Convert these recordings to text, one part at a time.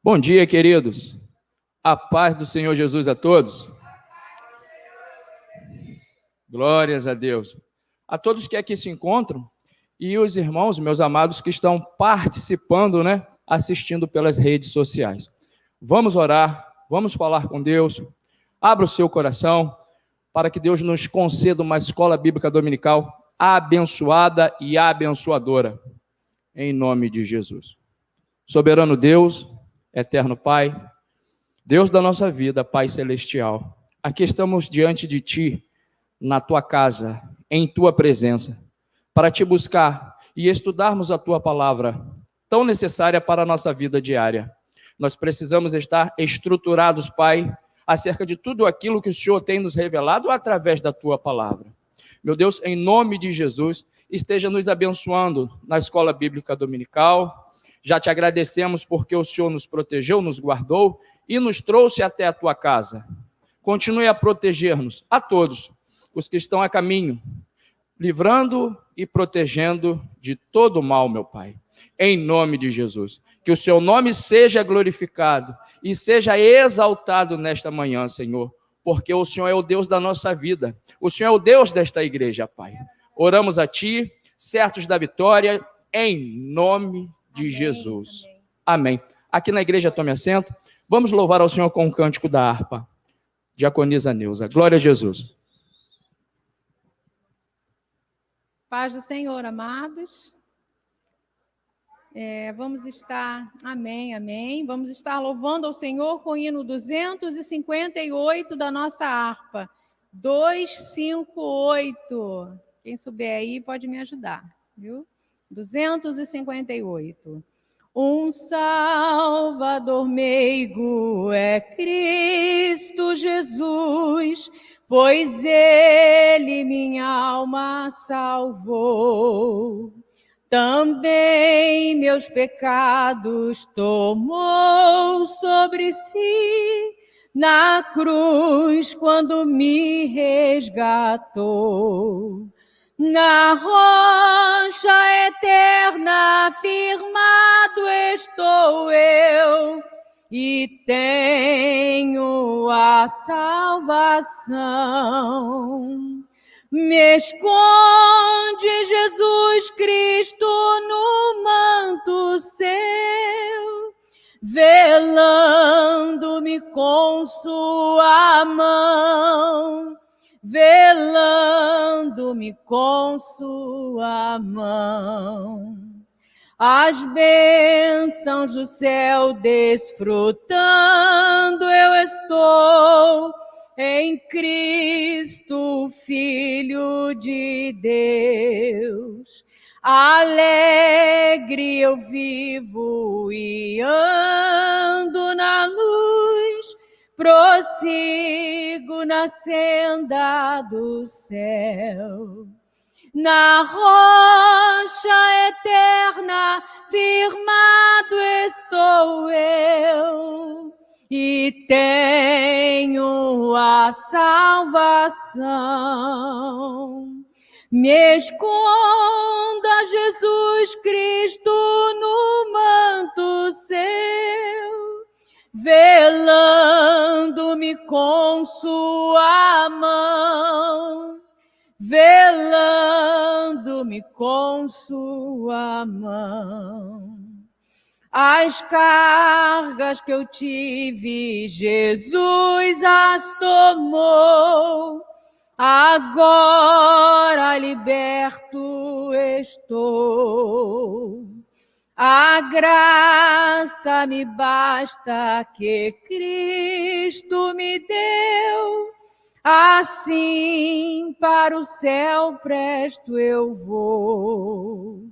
Bom dia, queridos. A paz do Senhor Jesus a todos. Glórias a Deus. A todos que aqui se encontram e os irmãos, meus amados, que estão participando, assistindo pelas redes sociais. Vamos orar, vamos falar com Deus. Abra o seu coração para que Deus nos conceda uma escola bíblica dominical abençoada e abençoadora. Em nome de Jesus. Soberano Deus, eterno Pai, Deus da nossa vida, Pai celestial, aqui estamos diante de Ti, na Tua casa, em Tua presença, para Te buscar e estudarmos a Tua palavra, tão necessária para a nossa vida diária. Nós precisamos estar estruturados, Pai, acerca de tudo aquilo que o Senhor tem nos revelado através da Tua palavra. Meu Deus, em nome de Jesus, esteja nos abençoando na escola bíblica dominical. Já te agradecemos porque o Senhor nos protegeu, nos guardou e nos trouxe até a tua casa. Continue a proteger-nos, a todos, os que estão a caminho, livrando e protegendo de todo o mal, meu Pai. Em nome de Jesus. Que o seu nome seja glorificado e seja exaltado nesta manhã, Senhor, porque o Senhor é o Deus da nossa vida. O Senhor é o Deus desta igreja, Pai. Oramos a Ti, certos da vitória, em nome de Jesus. Amém. Aqui na igreja, tome assento. Vamos louvar ao Senhor com o cântico da harpa. Diaconisa Neuza. Glória a Jesus. Paz do Senhor, amados. Vamos estar, amém. Vamos estar louvando ao Senhor com o hino 258 da nossa harpa. 258. Quem souber aí pode me ajudar, viu? 258. Um Salvador meigo é Cristo Jesus, pois Ele minha alma salvou. Também meus pecados tomou sobre si na cruz quando me resgatou. Na rocha eterna firmado estou eu e tenho a salvação. Me esconde Jesus Cristo no manto seu, velando-me com sua mão. Velando-me com sua mão. As bênçãos do céu desfrutando eu estou em Cristo, Filho de Deus. Alegre eu vivo e ando na luz, prossigo na senda do céu. Na rocha eterna firmado estou eu e tenho a salvação. Me esconda Jesus Cristo no manto seu, velando-me com sua mão, velando-me com sua mão. As cargas que eu tive, Jesus as tomou, agora liberto estou. A graça me basta que Cristo me deu, assim para o céu presto eu vou.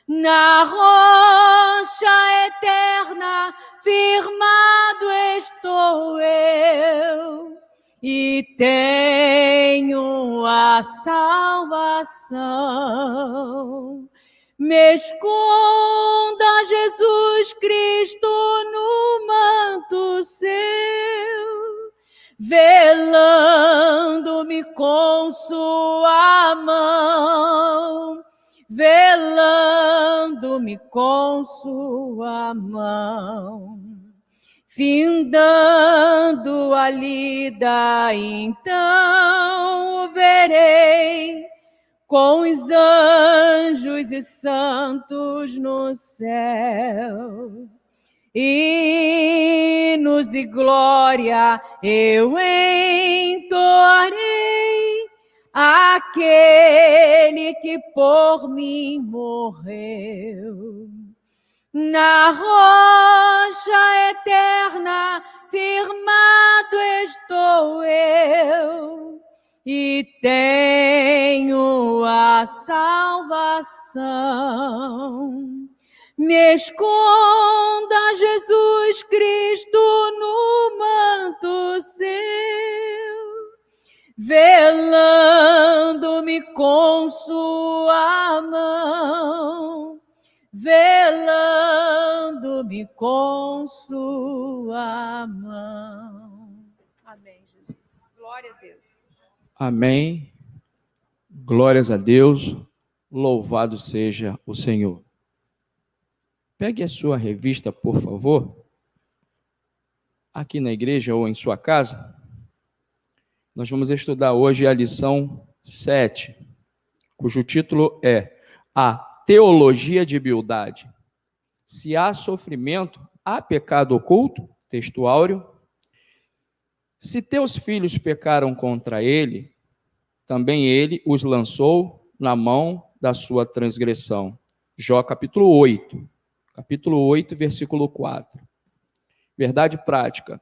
Na rocha eterna firmado estou eu e tenho a salvação. Me esconda Jesus Cristo no manto seu, velando-me com sua mão, velando-me com sua mão. Findando a lida, então o verei com os anjos e santos no céu. Hinos e glória eu entoarei àquele que por mim morreu. Na rocha eterna firmado estou eu e tenho a salvação. Me esconda, Jesus Cristo, no manto seu, velando-me com sua mão, velando-me com sua mão. Amém, Jesus. Glória a Deus. Amém. Glórias a Deus. Louvado seja o Senhor. Pegue a sua revista, por favor, aqui na igreja ou em sua casa. Nós vamos estudar hoje a lição 7, cujo título é A Teologia de Bildade. Se há sofrimento, há pecado oculto? Texto áureo. Se teus filhos pecaram contra ele, também ele os lançou na mão da sua transgressão. Jó capítulo 8. Capítulo 8, versículo 4. Verdade prática.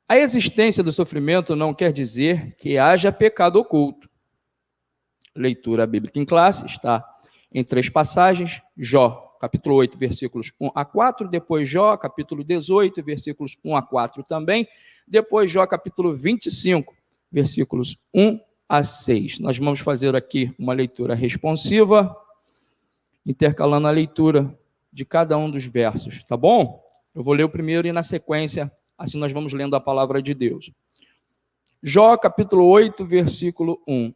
A existência do sofrimento não quer dizer que haja pecado oculto. Leitura bíblica em classe está em 3 passagens. Jó, capítulo 8, versículos 1 a 4. Depois Jó, capítulo 18, versículos 1 a 4 também. Depois Jó, capítulo 25, versículos 1 a 6. Nós vamos fazer aqui uma leitura responsiva, intercalando a leitura de cada um dos versos, tá bom? Eu vou ler o primeiro e na sequência, assim nós vamos lendo a palavra de Deus. Jó, capítulo 8, versículo 1.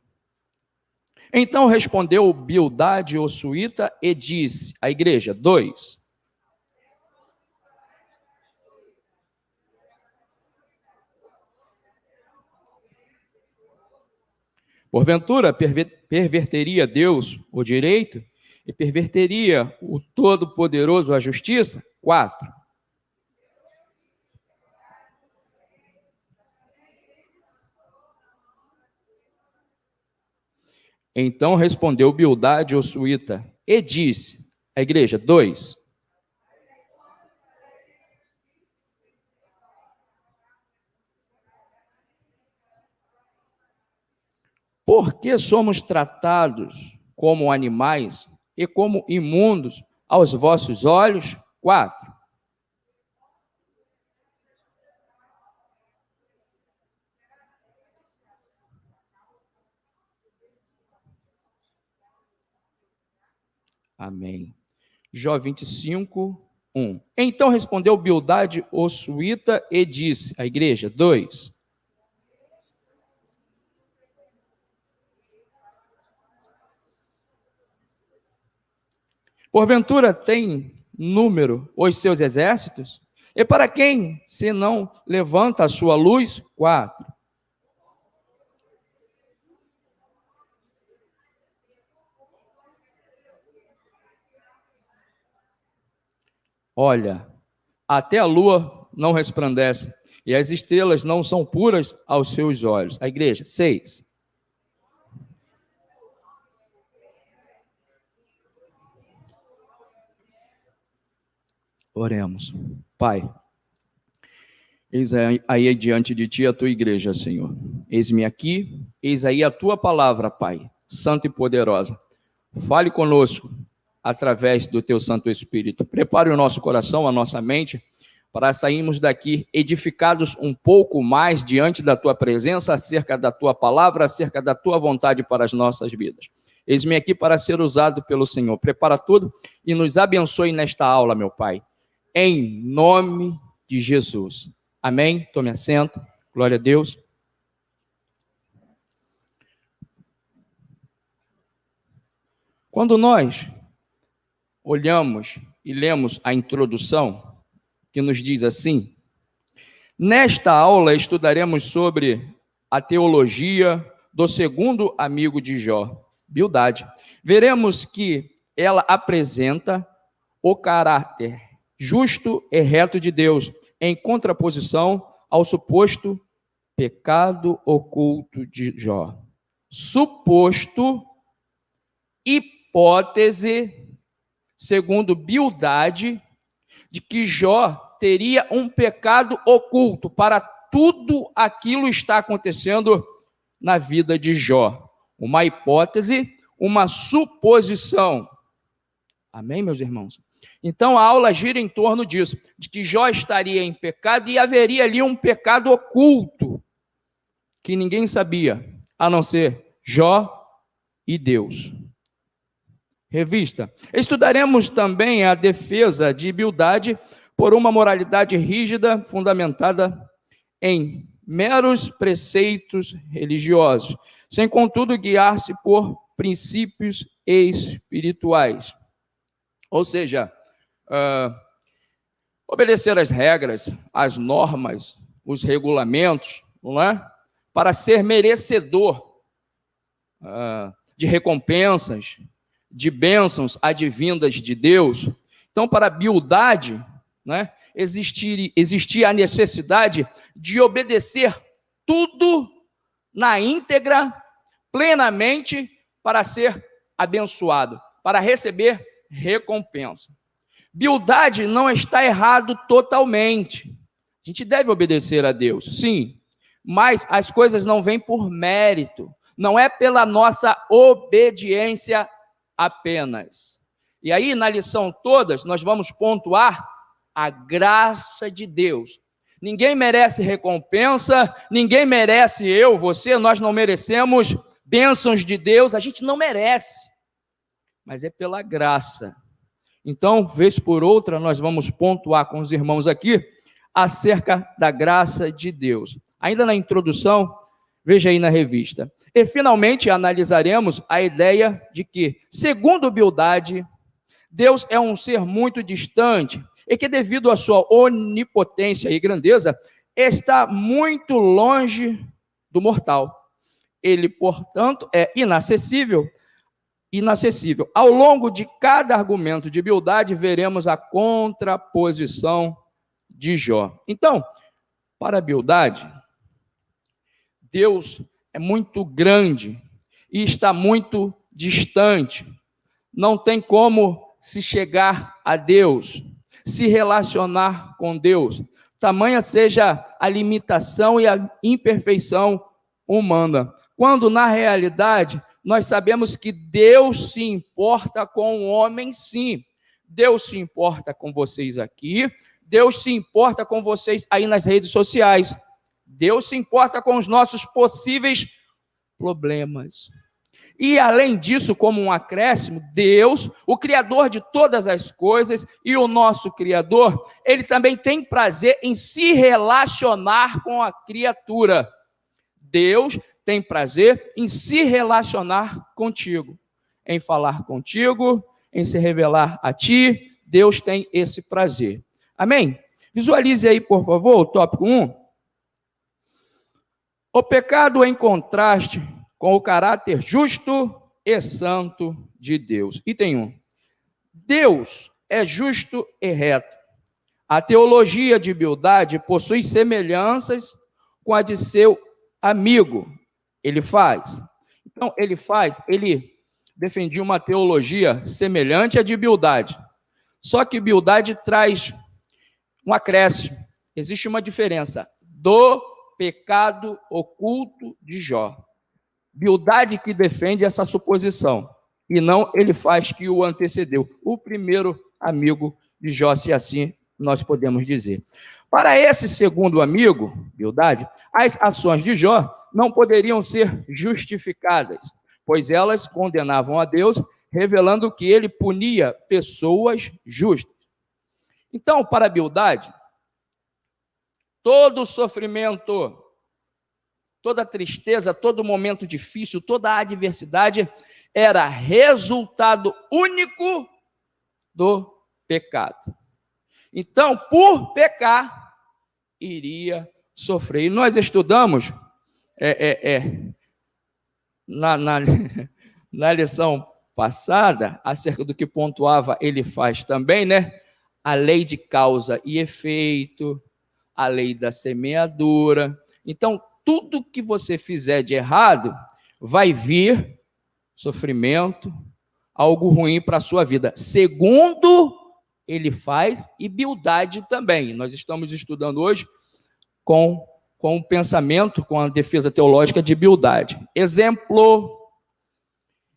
Então respondeu Bildade, o suíta, e disse, a igreja, 2. Porventura, perverteria Deus o direito e perverteria o Todo-Poderoso a justiça? 4. Então respondeu Bildade, o suíta, e disse, a igreja, 2. Por que somos tratados como animais e como imundos aos vossos olhos? 4. Amém. Jó 25, 1. Então respondeu Bildade, o suíta, e disse, a igreja, 2. Porventura tem número os seus exércitos? E para quem, se não levanta a sua luz? 4. Olha, até a lua não resplandece, e as estrelas não são puras aos seus olhos. A igreja, 6. Oremos. Pai, eis aí diante de ti a tua igreja, Senhor. Eis-me aqui, eis aí a tua palavra, Pai, santa e poderosa. Fale conosco através do teu Santo Espírito. Prepare o nosso coração, a nossa mente, para sairmos daqui edificados um pouco mais diante da tua presença, acerca da tua palavra, acerca da tua vontade para as nossas vidas. Eis-me aqui para ser usado pelo Senhor. Prepara tudo e nos abençoe nesta aula, meu Pai. Em nome de Jesus. Amém? Tome assento. Glória a Deus. Quando nós olhamos e lemos a introdução, que nos diz assim, Nesta aula estudaremos sobre a teologia do segundo amigo de Jó, Bildade. Veremos que ela apresenta o caráter justo e reto de Deus, em contraposição ao suposto pecado oculto de Jó. Suposto, hipótese, segundo Bildade, de que Jó teria um pecado oculto para tudo aquilo que está acontecendo na vida de Jó. Uma hipótese, uma suposição. Amém, meus irmãos? Então a aula gira em torno disso, de que Jó estaria em pecado e haveria ali um pecado oculto, que ninguém sabia, a não ser Jó e Deus. Revista. Estudaremos também a defesa de Bildade por uma moralidade rígida, fundamentada em meros preceitos religiosos, sem contudo guiar-se por princípios espirituais. Ou seja, obedecer às regras, às normas, os regulamentos, não é? Para ser merecedor de recompensas, de bênçãos advindas de Deus. Então, para a Bildade, né, existia a necessidade de obedecer tudo na íntegra, plenamente, para ser abençoado, para receber recompensa. Bildade não está errado totalmente. A gente deve obedecer a Deus, sim, mas as coisas não vêm por mérito, não é pela nossa obediência apenas. E aí, na lição todas, nós vamos pontuar a graça de Deus. Ninguém merece recompensa, ninguém merece você, nós não merecemos bênçãos de Deus, a gente não merece, mas é pela graça. Então, vez por outra, nós vamos pontuar com os irmãos aqui acerca da graça de Deus. Ainda na introdução, veja aí na revista. E, finalmente, analisaremos a ideia de que, segundo Bildade, Deus é um ser muito distante e que, devido à sua onipotência e grandeza, está muito longe do mortal. Ele, portanto, é inacessível. Ao longo de cada argumento de Bildade, veremos a contraposição de Jó. Então, para Bildade, Deus é muito grande e está muito distante. Não tem como se chegar a Deus, se relacionar com Deus. Tamanha seja a limitação e a imperfeição humana. Quando, na realidade, nós sabemos que Deus se importa com o homem, sim. Deus se importa com vocês aqui, Deus se importa com vocês aí nas redes sociais. Deus se importa com os nossos possíveis problemas. E, além disso, como um acréscimo, Deus, o Criador de todas as coisas e o nosso Criador, Ele também tem prazer em se relacionar com a criatura. Deus tem prazer em se relacionar contigo, em falar contigo, em se revelar a ti. Deus tem esse prazer. Amém? Visualize aí, por favor, o tópico 1. O pecado em contraste com o caráter justo e santo de Deus. Item 1. Deus é justo e reto. A teologia de Bildade possui semelhanças com a de seu amigo. Ele defendia uma teologia semelhante à de Bildade. Só que Bildade traz um acréscimo. Existe uma diferença do pecado oculto de Jó. Bildade que defende essa suposição, e não ele faz que o antecedeu, o primeiro amigo de Jó, se assim nós podemos dizer. Para esse segundo amigo, Bildade, as ações de Jó não poderiam ser justificadas, pois elas condenavam a Deus, revelando que ele punia pessoas justas. Então, para Bildade, todo sofrimento, toda tristeza, todo momento difícil, toda adversidade era resultado único do pecado. Então, por pecar, iria sofrer. E nós estudamos na lição passada, acerca do que pontuava Elifaz também, né? A lei de causa e efeito, a lei da semeadura. Então, tudo que você fizer de errado, vai vir sofrimento, algo ruim para a sua vida. Segundo Elifaz e Bildade também. Nós estamos estudando hoje com o pensamento, com a defesa teológica de Bildade. Exemplo: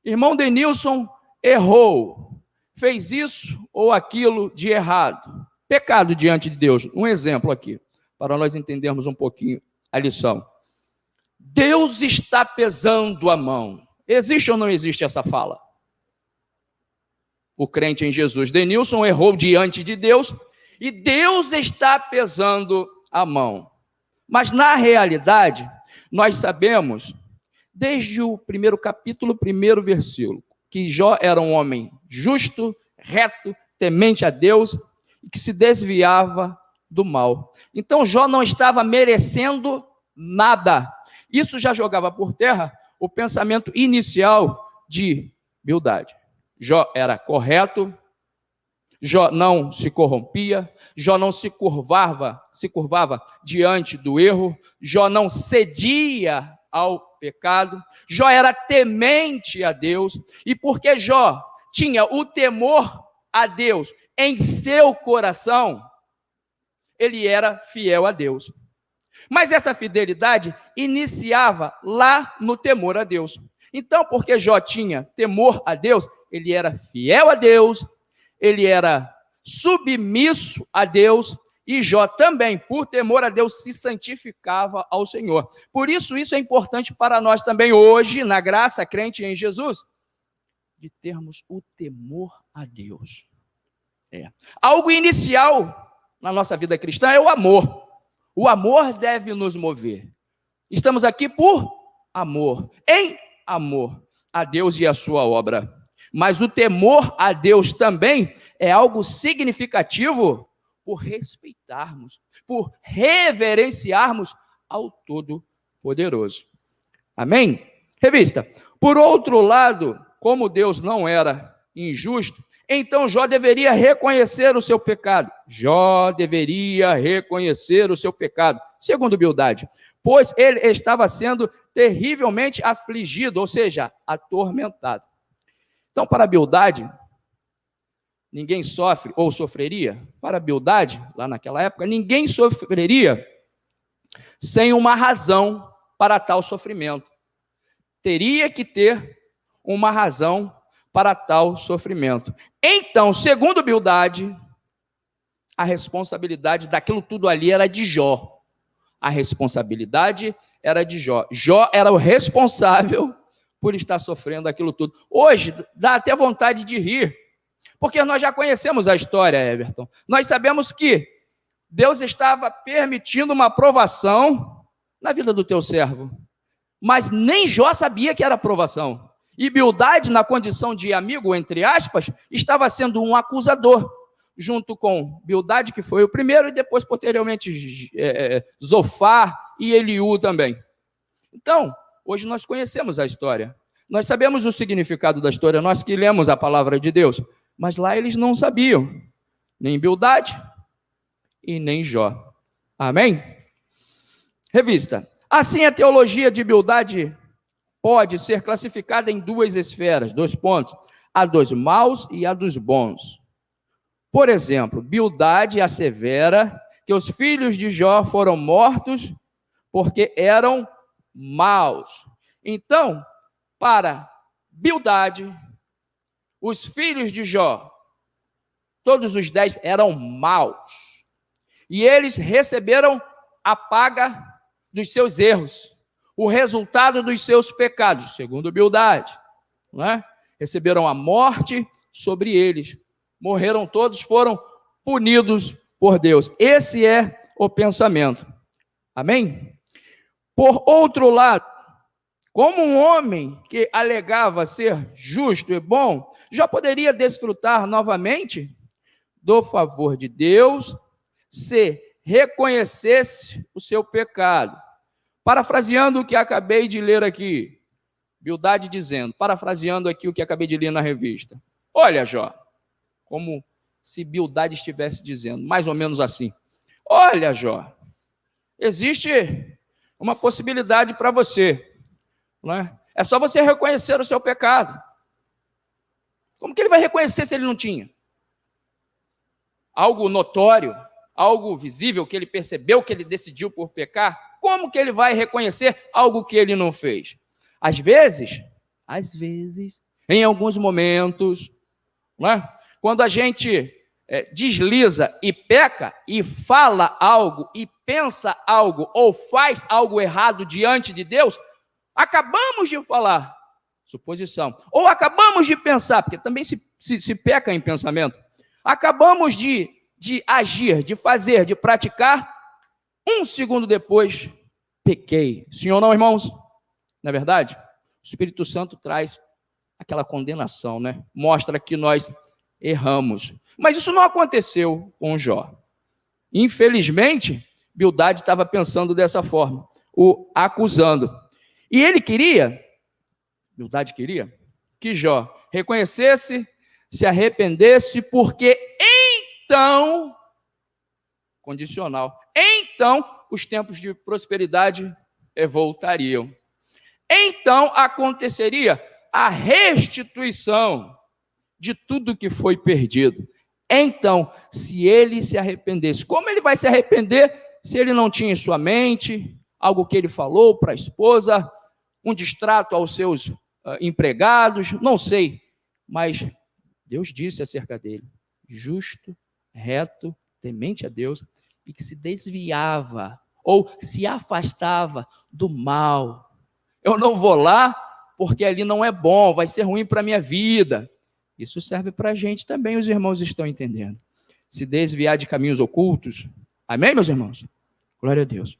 irmão Denilson errou, fez isso ou aquilo de errado, pecado diante de Deus. Um exemplo aqui, para nós entendermos um pouquinho a lição. Deus está pesando a mão. Existe ou não existe essa fala? O crente em Jesus, Denilson, errou diante de Deus e Deus está pesando a mão. Mas, na realidade, nós sabemos, desde o primeiro capítulo, primeiro versículo, que Jó era um homem justo, reto, temente a Deus e que se desviava do mal. Então, Jó não estava merecendo nada. Isso já jogava por terra o pensamento inicial de Bildade. Jó era correto, Jó não se corrompia, Jó não se curvava diante do erro, Jó não cedia ao pecado, Jó era temente a Deus, e porque Jó tinha o temor a Deus em seu coração, ele era fiel a Deus. Mas essa fidelidade iniciava lá no temor a Deus. Então, porque Jó tinha temor a Deus, ele era fiel a Deus, ele era submisso a Deus, e Jó também, por temor a Deus, se santificava ao Senhor. Por isso é importante para nós também hoje, na graça crente em Jesus, de termos o temor a Deus. Algo inicial na nossa vida cristã é o amor. O amor deve nos mover. Estamos aqui por amor, em amor a Deus e a sua obra. Mas o temor a Deus também é algo significativo por respeitarmos, por reverenciarmos ao Todo-Poderoso. Amém? Revista. Por outro lado, como Deus não era injusto, então Jó deveria reconhecer o seu pecado. Jó deveria reconhecer o seu pecado, segundo Bildade, pois ele estava sendo terrivelmente afligido, ou seja, atormentado. Então, para Bildade, ninguém sofre ou sofreria. Para Bildade, lá naquela época, ninguém sofreria sem uma razão para tal sofrimento. Teria que ter uma razão para tal sofrimento. Então, segundo Bildade, a responsabilidade daquilo tudo ali era de Jó. A responsabilidade era de Jó. Jó era o responsável por estar sofrendo aquilo tudo. Hoje, dá até vontade de rir, porque nós já conhecemos a história, Everton. Nós sabemos que Deus estava permitindo uma provação na vida do teu servo, mas nem Jó sabia que era provação. E Bildade, na condição de amigo, entre aspas, estava sendo um acusador, junto com Bildade, que foi o primeiro, e depois, posteriormente, Zofar e Eliú também. Então, hoje nós conhecemos a história, nós sabemos o significado da história, nós que lemos a palavra de Deus, mas lá eles não sabiam, nem Bildade e nem Jó. Amém? Revista. Assim, a teologia de Bildade pode ser classificada em duas esferas, 2 pontos, a dos maus e a dos bons. Por exemplo, Bildade assevera que os filhos de Jó foram mortos porque eram maus. Então, para Bildade, os filhos de Jó, todos os 10 eram maus. E eles receberam a paga dos seus erros, o resultado dos seus pecados, segundo Bildade, não é? Receberam a morte sobre eles. Morreram todos, foram punidos por Deus. Esse é o pensamento. Amém? Por outro lado, como um homem que alegava ser justo e bom, já poderia desfrutar novamente do favor de Deus, se reconhecesse o seu pecado. Parafraseando o que acabei de ler aqui, Bildade dizendo, parafraseando aqui o que acabei de ler na revista. Olha, Jó, como se Bildade estivesse dizendo, mais ou menos assim. Olha, Jó, existe uma possibilidade para você, não é? É só você reconhecer o seu pecado. Como que ele vai reconhecer se ele não tinha? Algo notório, algo visível que ele percebeu que ele decidiu por pecar? Como que ele vai reconhecer algo que ele não fez? Às vezes, em alguns momentos, não é? Quando a gente desliza e peca e fala algo e pensa algo ou faz algo errado diante de Deus, acabamos de falar, suposição, ou acabamos de pensar, porque também se peca em pensamento, acabamos de agir, de fazer, de praticar, um segundo depois, pequei. Sim ou não, irmãos? Não é verdade? O Espírito Santo traz aquela condenação, né? Mostra que nós erramos. Mas isso não aconteceu com Jó. Infelizmente, Bildade estava pensando dessa forma, o acusando. E ele Bildade queria, que Jó reconhecesse, se arrependesse, porque então, condicional, então os tempos de prosperidade voltariam. Então aconteceria a restituição de tudo que foi perdido. Então, se ele se arrependesse, como ele vai se arrepender se ele não tinha em sua mente algo que ele falou para a esposa, um distrato aos seus empregados, não sei, mas Deus disse acerca dele, justo, reto, temente a Deus, e que se desviava ou se afastava do mal. Eu não vou lá porque ali não é bom, vai ser ruim para a minha vida. Isso serve para a gente também, os irmãos estão entendendo. Se desviar de caminhos ocultos. Amém, meus irmãos? Glória a Deus.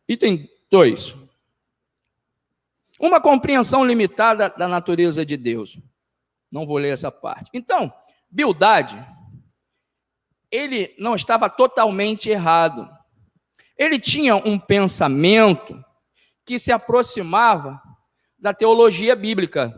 Item 2. Uma compreensão limitada da natureza de Deus. Não vou ler essa parte. Então, Bildade, ele não estava totalmente errado. Ele tinha um pensamento que se aproximava da teologia bíblica,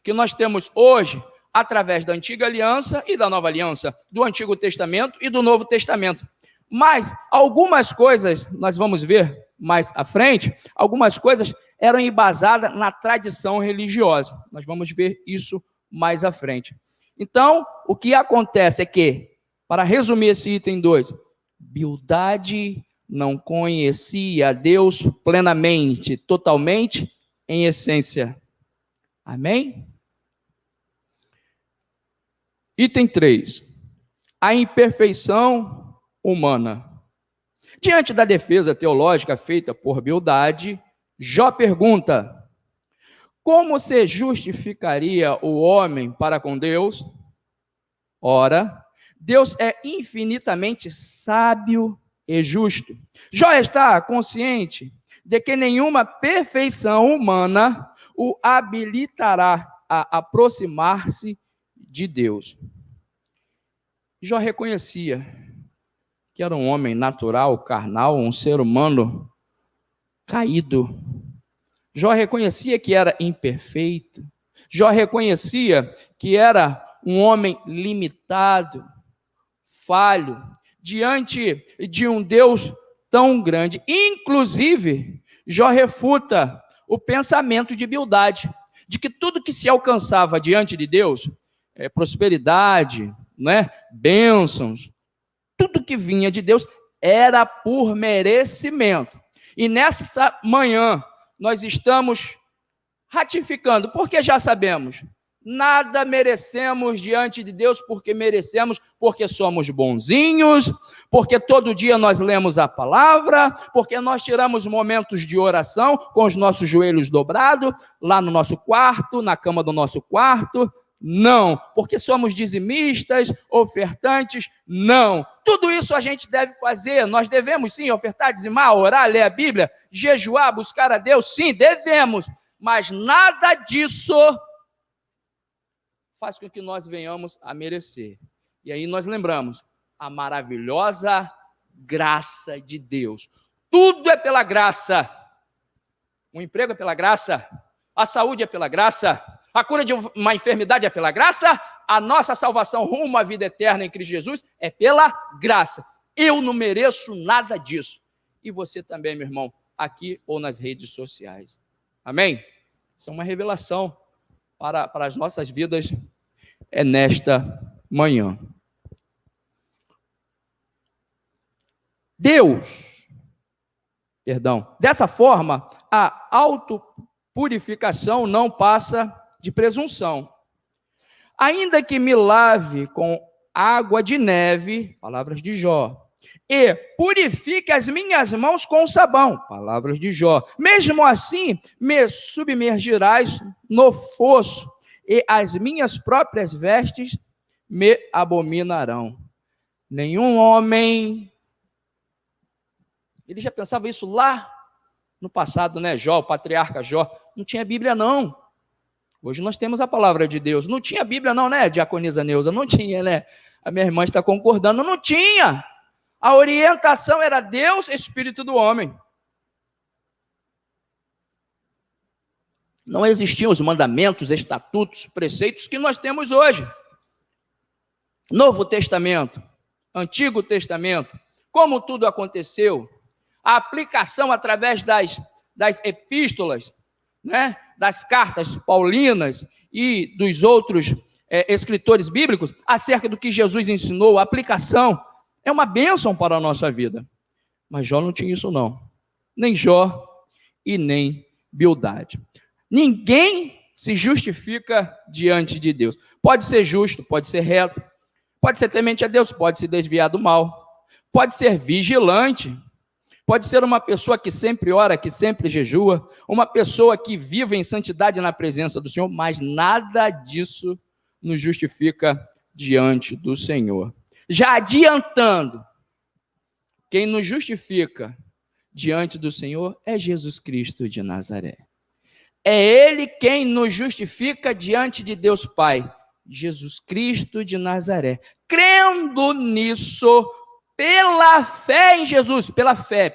que nós temos hoje através da Antiga Aliança e da Nova Aliança, do Antigo Testamento e do Novo Testamento. Mas algumas coisas, nós vamos ver mais à frente, algumas coisas eram embasadas na tradição religiosa. Nós vamos ver isso mais à frente. Então, o que acontece é que, para resumir esse item 2, Bildade não conhecia Deus plenamente, totalmente, em essência. Amém? Item 3. A imperfeição humana. Diante da defesa teológica feita por Bildade, Jó pergunta: como se justificaria o homem para com Deus? Ora, Deus é infinitamente sábio e justo. Jó está consciente de que nenhuma perfeição humana o habilitará a aproximar-se de Deus. Jó reconhecia que era um homem natural, carnal, um ser humano caído. Jó reconhecia que era imperfeito. Jó reconhecia que era um homem limitado, falho, diante de um Deus tão grande. Inclusive, Jó refuta o pensamento de Bildade, de que tudo que se alcançava diante de Deus, prosperidade, né, bênçãos, tudo que vinha de Deus era por merecimento. E nessa manhã, nós estamos ratificando, porque já sabemos, nada merecemos diante de Deus porque merecemos, porque somos bonzinhos, porque todo dia nós lemos a palavra, porque nós tiramos momentos de oração com os nossos joelhos dobrados, lá no nosso quarto, na cama do nosso quarto. Não, porque somos dizimistas, ofertantes, não. Tudo isso a gente deve fazer, nós devemos sim ofertar, dizimar, orar, ler a Bíblia, jejuar, buscar a Deus, sim, devemos. mas nada disso faz com que nós venhamos a merecer. E aí nós lembramos a maravilhosa graça de Deus. Tudo é pela graça. O emprego é pela graça, a saúde é pela graça, a cura de uma enfermidade é pela graça, a nossa salvação rumo à vida eterna em Cristo Jesus é pela graça. Eu não mereço nada disso. E você também, meu irmão, aqui ou nas redes sociais. Amém? Isso é uma revelação para as nossas vidas nesta manhã. Dessa forma, a autopurificação não passa de presunção. Ainda que me lave com água de neve, palavras de Jó, e purifique as minhas mãos com sabão, palavras de Jó, mesmo assim me submergirás no fosso, e as minhas próprias vestes me abominarão. Nenhum homem... Ele já pensava isso lá no passado, né? Jó, o patriarca Jó, não tinha Bíblia não. Hoje nós temos a palavra de Deus. Não tinha Bíblia não, né, diaconisa Neuza? Não tinha, né? A minha irmã está concordando, não tinha. A orientação era Deus, Espírito do homem. Não existiam os mandamentos, estatutos, preceitos que nós temos hoje. Novo Testamento, Antigo Testamento, como tudo aconteceu, a aplicação através das epístolas, né, das cartas paulinas e dos outros escritores bíblicos, acerca do que Jesus ensinou, a aplicação, é uma bênção para a nossa vida. Mas Jó não tinha isso não, nem Jó e nem Bildade. Ninguém se justifica diante de Deus. Pode ser justo, pode ser reto, pode ser temente a Deus, pode se desviar do mal, pode ser vigilante, pode ser uma pessoa que sempre ora, que sempre jejua, uma pessoa que vive em santidade na presença do Senhor, mas nada disso nos justifica diante do Senhor. Já adiantando, quem nos justifica diante do Senhor é Jesus Cristo de Nazaré. É Ele quem nos justifica diante de Deus Pai, Jesus Cristo de Nazaré. Crendo nisso, pela fé em Jesus, pela fé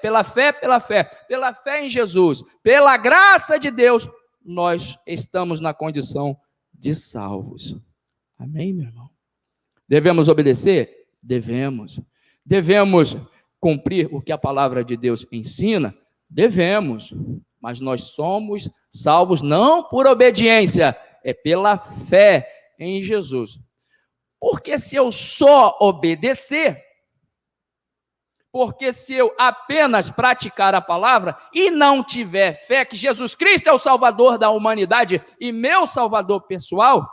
em Jesus, pela graça de Deus, nós estamos na condição de salvos. Amém, meu irmão? Devemos obedecer? Devemos. Devemos cumprir o que a palavra de Deus ensina? Devemos. Mas nós somos salvos não por obediência, é pela fé em Jesus. Porque se eu só obedecer, porque se eu apenas praticar a palavra e não tiver fé que Jesus Cristo é o Salvador da humanidade e meu Salvador pessoal,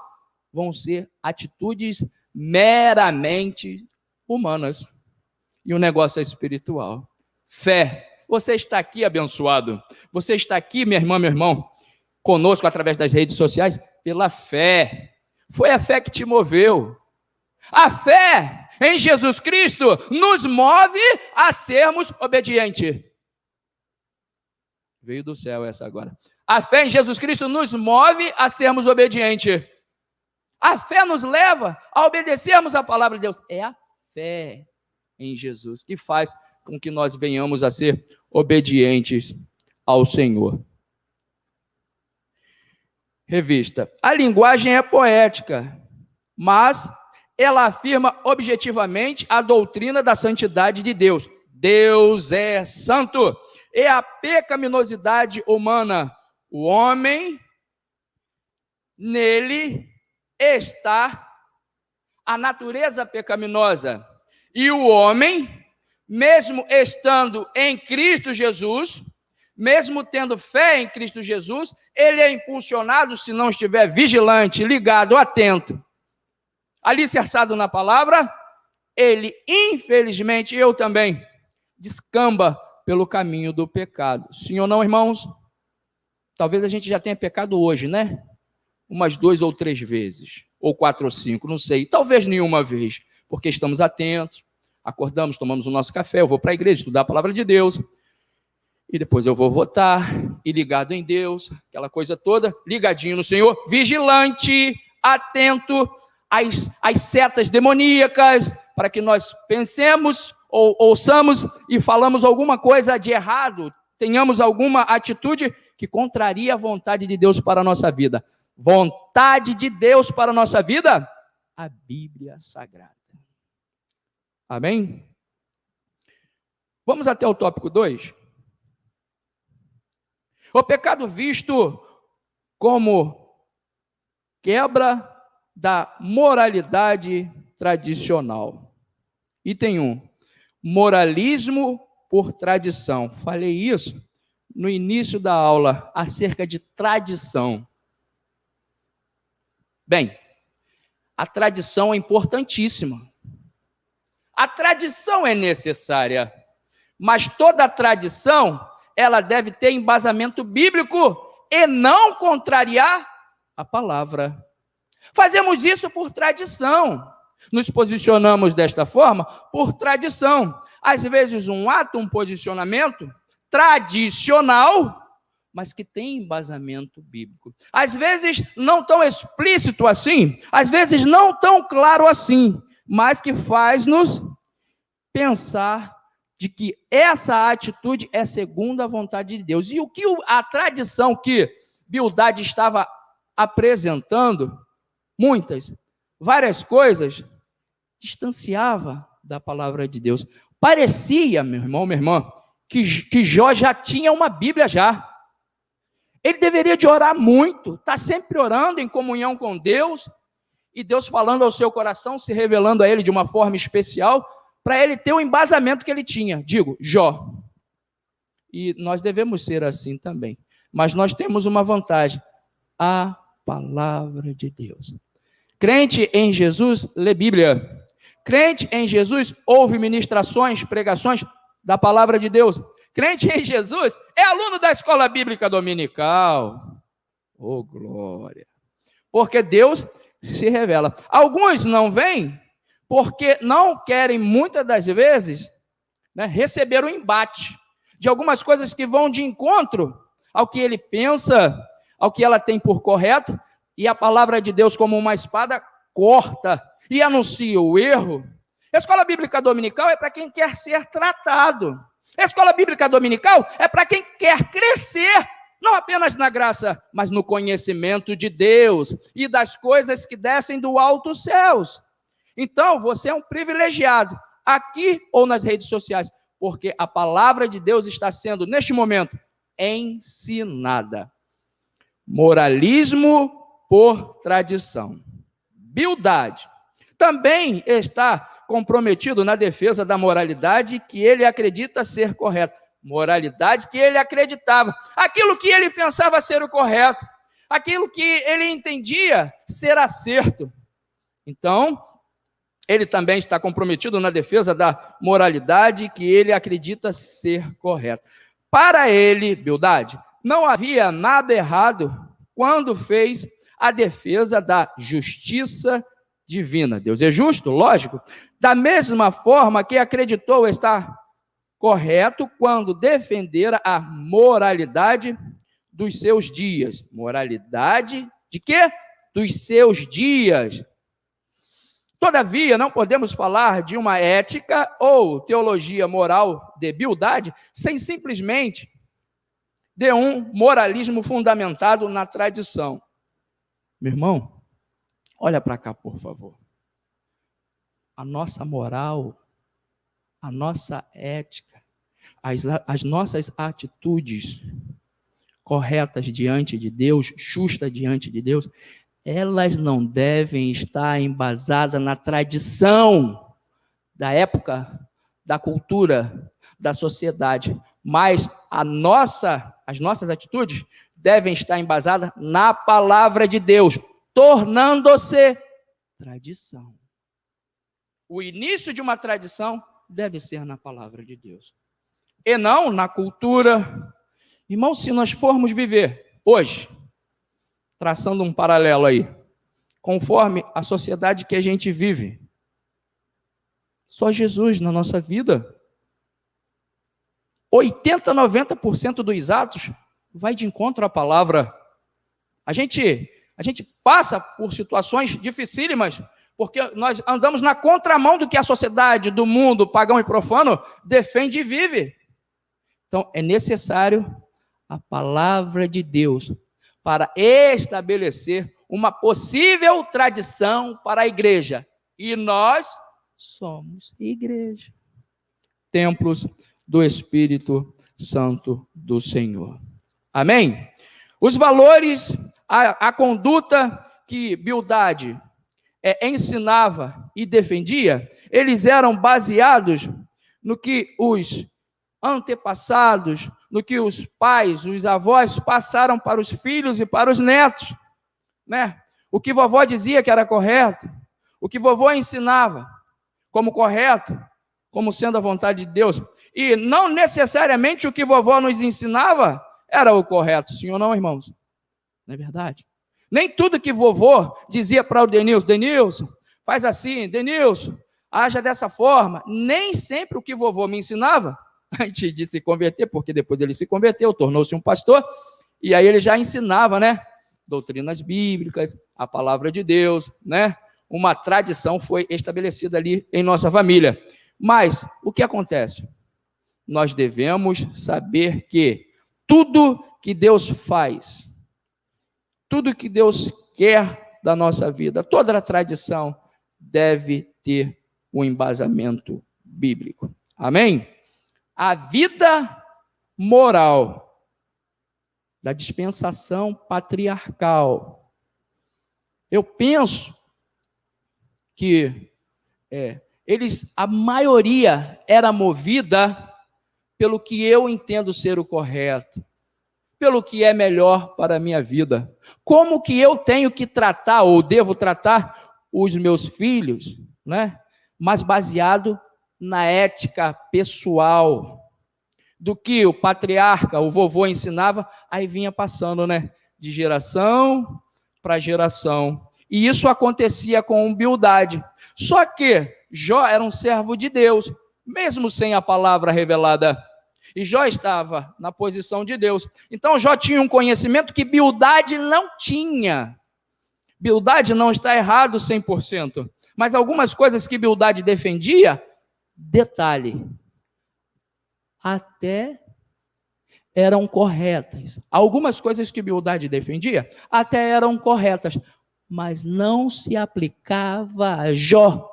vão ser atitudes meramente humanas. E o negócio é espiritual. Fé. Você está aqui abençoado. Você está aqui, minha irmã, meu irmão, conosco através das redes sociais, pela fé. Foi a fé que te moveu. A fé em Jesus Cristo nos move a sermos obedientes. Veio do céu essa agora. A fé em Jesus Cristo nos move a sermos obedientes. A fé nos leva a obedecermos a palavra de Deus. É a fé em Jesus que faz com que nós venhamos a ser obedientes ao Senhor. Revista. A linguagem é poética, mas ela afirma objetivamente a doutrina da santidade de Deus. Deus é santo. E a pecaminosidade humana, o homem, nele está a natureza pecaminosa. E o homem, mesmo estando em Cristo Jesus, mesmo tendo fé em Cristo Jesus, ele é impulsionado, se não estiver vigilante, ligado, atento, alicerçado na palavra, ele, infelizmente, eu também, descamba pelo caminho do pecado. Sim ou não, irmãos? Talvez a gente já tenha pecado hoje, né? Umas 2 ou 3 vezes, ou 4 ou 5, não sei. Talvez nenhuma vez, porque estamos atentos, acordamos, tomamos o nosso café, eu vou para a igreja estudar a palavra de Deus, e depois eu vou votar, e ligado em Deus, aquela coisa toda, ligadinho no Senhor, vigilante, atento às setas demoníacas, para que nós pensemos, ou ouçamos e falamos alguma coisa de errado, tenhamos alguma atitude que contraria a vontade de Deus para a nossa vida. Vontade de Deus para a nossa vida? A Bíblia Sagrada. Amém? Vamos até o tópico 2. O pecado visto como quebra da moralidade tradicional. Item 1. Moralismo por tradição. Falei isso no início da aula, acerca de tradição. Bem, a tradição é importantíssima. A tradição é necessária, mas toda tradição, ela deve ter embasamento bíblico e não contrariar a palavra. Fazemos isso por tradição. Nos posicionamos desta forma por tradição. Às vezes um ato, um posicionamento tradicional, mas que tem embasamento bíblico. Às vezes não tão explícito assim, às vezes não tão claro assim, mas que faz-nos pensar de que essa atitude é segundo a vontade de Deus. E o que a tradição que Bildade estava apresentando, várias coisas, distanciava da palavra de Deus. Parecia, meu irmão, minha irmã, que Jó já tinha uma Bíblia já. Ele deveria de orar muito, está sempre orando em comunhão com Deus, e Deus falando ao seu coração, se revelando a ele de uma forma especial, para ele ter o embasamento que ele tinha. Digo, Jó. E nós devemos ser assim também. Mas nós temos uma vantagem, a palavra de Deus. Crente em Jesus, lê Bíblia. Crente em Jesus, ouve ministrações, pregações da palavra de Deus. Crente em Jesus é aluno da escola bíblica dominical. Oh, glória! Porque Deus se revela. Alguns não vêm porque não querem, muitas das vezes, receber o embate de algumas coisas que vão de encontro ao que ele pensa, ao que ela tem por correto, e a palavra de Deus, como uma espada, corta e anuncia o erro. A escola bíblica dominical é para quem quer ser tratado. A escola bíblica dominical é para quem quer crescer, não apenas na graça, mas no conhecimento de Deus e das coisas que descem do alto dos céus. Então, você é um privilegiado, aqui ou nas redes sociais, porque a palavra de Deus está sendo, neste momento, ensinada. Moralismo por tradição. Bildade também está comprometido na defesa da moralidade que ele acredita ser correta. Moralidade que ele acreditava. Aquilo que ele pensava ser o correto. Aquilo que ele entendia ser acerto. Então, ele também está comprometido na defesa da moralidade que ele acredita ser correta. Para ele, Bildade, não havia nada errado quando fez a defesa da justiça divina. Deus é justo, lógico. Da mesma forma que acreditou estar correto quando defendera a moralidade dos seus dias. Moralidade de quê? Dos seus dias. Todavia, não podemos falar de uma ética ou teologia moral de Bildade sem simplesmente de um moralismo fundamentado na tradição. Meu irmão, olha para cá, por favor. A nossa moral, a nossa ética, as nossas atitudes corretas diante de Deus, justas diante de Deus, elas não devem estar embasadas na tradição da época, da cultura, da sociedade, mas as nossas atitudes devem estar embasadas na palavra de Deus, tornando-se tradição. O início de uma tradição deve ser na palavra de Deus, e não na cultura. Irmão, se nós formos viver hoje, traçando um paralelo aí, conforme a sociedade que a gente vive, só Jesus na nossa vida, 80%, 90% dos atos vai de encontro à palavra. A gente passa por situações dificílimas, porque nós andamos na contramão do que a sociedade, do mundo pagão e profano defende e vive. Então, é necessário a palavra de Deus para estabelecer uma possível tradição para a igreja. E nós somos igreja, templos do Espírito Santo do Senhor. Amém? Os valores, a conduta que Bildade ensinava e defendia, eles eram baseados no que os antepassados, no que os pais, os avós passaram para os filhos e para os netos, né? O que vovó dizia que era correto, o que vovó ensinava como correto, como sendo a vontade de Deus, e não necessariamente o que vovó nos ensinava era o correto, sim ou não, irmãos? Não é verdade? Nem tudo que vovô dizia para o Denilson, faz assim, Denilson, haja dessa forma, nem sempre o que vovô me ensinava, antes de se converter, porque depois ele se converteu, tornou-se um pastor, e aí ele já ensinava, né, doutrinas bíblicas, a palavra de Deus, né, uma tradição foi estabelecida ali em nossa família. Mas, o que acontece? Nós devemos saber que tudo que Deus faz, tudo que Deus quer da nossa vida, toda a tradição deve ter um embasamento bíblico. Amém? A vida moral da dispensação patriarcal. Eu penso que a maioria era movida pelo que eu entendo ser o correto, pelo que é melhor para a minha vida. Como que eu tenho que tratar, ou devo tratar, os meus filhos, né? Mas baseado na ética pessoal, do que o patriarca, o vovô ensinava, aí vinha passando, né? De geração para geração. E isso acontecia com Bildade. Só que Jó era um servo de Deus, mesmo sem a palavra revelada. E Jó estava na posição de Deus. Então Jó tinha um conhecimento que Bildade não tinha. Bildade não está errado 100%. Mas algumas coisas que Bildade defendia, detalhe, até eram corretas. Algumas coisas que Bildade defendia, até eram corretas, mas não se aplicava a Jó.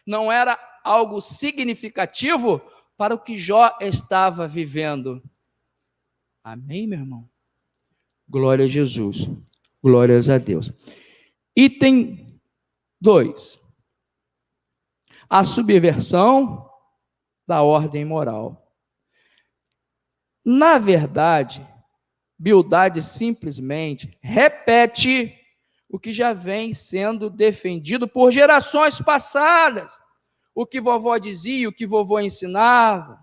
Não era algo significativo para o que Jó estava vivendo. Amém, meu irmão? Glória a Jesus. Glórias a Deus. Item 2. A subversão da ordem moral. Na verdade, Bildade simplesmente repete o que já vem sendo defendido por gerações passadas. O que vovó dizia, o que vovó ensinava,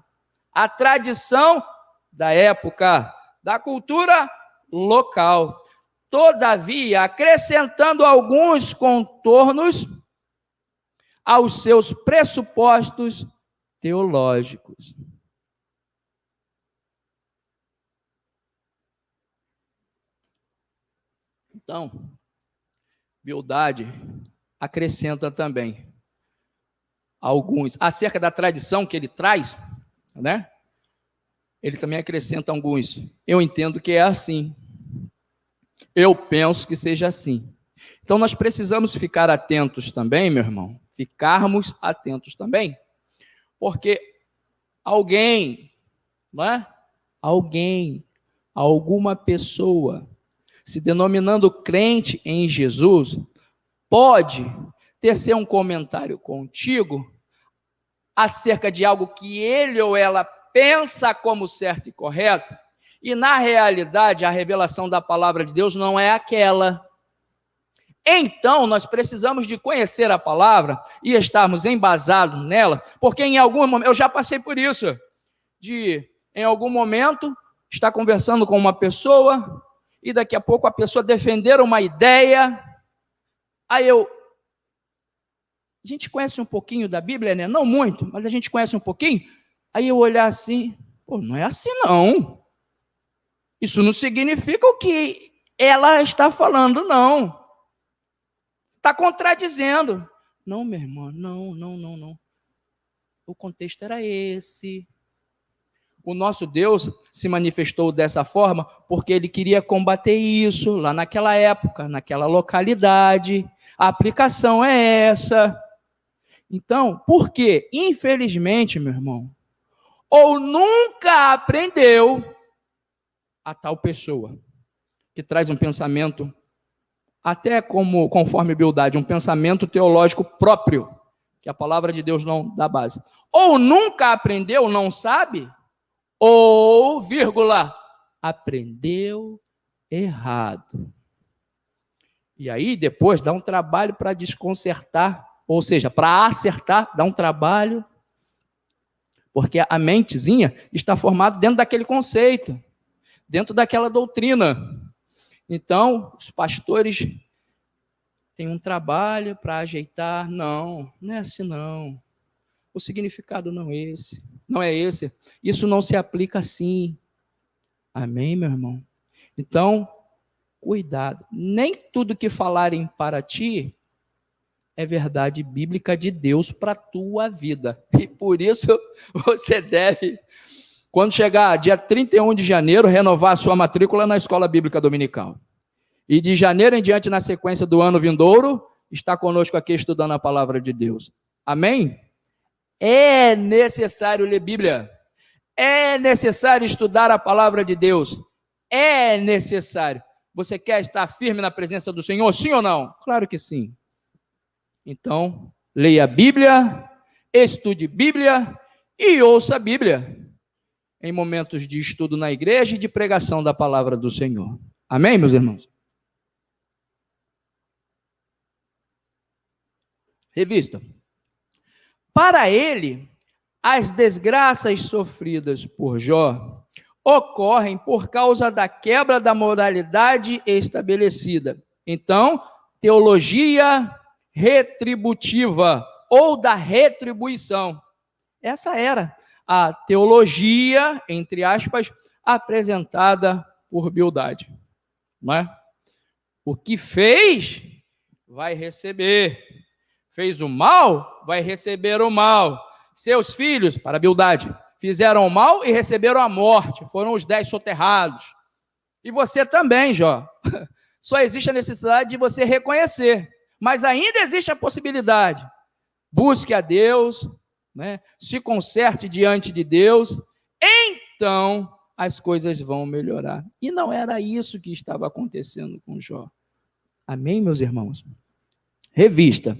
a tradição da época, da cultura local. Todavia, acrescentando alguns contornos aos seus pressupostos teológicos. Então, Bildade acrescenta também alguns, acerca da tradição que ele traz, né? Ele também acrescenta alguns. Eu entendo que é assim. Eu penso que seja assim. Então, nós precisamos ficar atentos também, meu irmão, ficarmos atentos também, porque alguém, não é? Alguma pessoa, se denominando crente em Jesus, pode tecer um comentário contigo acerca de algo que ele ou ela pensa como certo e correto, e na realidade a revelação da palavra de Deus não é aquela. Então nós precisamos de conhecer a palavra e estarmos embasados nela, porque em algum momento, eu já passei por isso, em algum momento estar conversando com uma pessoa e daqui a pouco a pessoa defender uma ideia, aí a gente conhece um pouquinho da Bíblia, né? Não muito, mas a gente conhece um pouquinho. Aí eu olhar assim, pô, não é assim não. Isso não significa o que ela está falando, não. Está contradizendo. Não, minha irmã, não. O contexto era esse. O nosso Deus se manifestou dessa forma porque ele queria combater isso lá naquela época, naquela localidade. A aplicação é essa. Então, por quê? Infelizmente, meu irmão, ou nunca aprendeu a tal pessoa que traz um pensamento, até conforme Bildade, um pensamento teológico próprio, que a palavra de Deus não dá base. Ou nunca aprendeu, não sabe, ou, vírgula, aprendeu errado. E aí, depois, dá um trabalho para desconcertar, ou seja, para acertar, dá um trabalho, porque a mentezinha está formada dentro daquele conceito, dentro daquela doutrina. Então, os pastores têm um trabalho para ajeitar. Não é assim, não. O significado não é esse. Isso não se aplica assim. Amém, meu irmão? Então, cuidado. Nem tudo que falarem para ti é verdade bíblica de Deus para a tua vida. E por isso você deve, quando chegar dia 31 de janeiro, renovar a sua matrícula na Escola Bíblica Dominical. E de janeiro em diante, na sequência do ano vindouro, está conosco aqui estudando a palavra de Deus. Amém? É necessário ler Bíblia. É necessário estudar a palavra de Deus. É necessário. Você quer estar firme na presença do Senhor, sim ou não? Claro que sim. Então, leia a Bíblia, estude Bíblia e ouça a Bíblia em momentos de estudo na igreja e de pregação da palavra do Senhor. Amém, meus irmãos? Revista. Para ele, as desgraças sofridas por Jó ocorrem por causa da quebra da moralidade estabelecida. Então, teologia retributiva ou da retribuição. Essa era a teologia, entre aspas, apresentada por Bildade. Não é? O que fez, vai receber. Fez o mal, vai receber o mal. Seus filhos, para Bildade, fizeram o mal e receberam a morte. Foram os 10 soterrados. E você também, Jó. Só existe a necessidade de você reconhecer. Mas ainda existe a possibilidade. Busque a Deus, né? Se conserte diante de Deus. Então, as coisas vão melhorar. E não era isso que estava acontecendo com Jó. Amém, meus irmãos? Revista.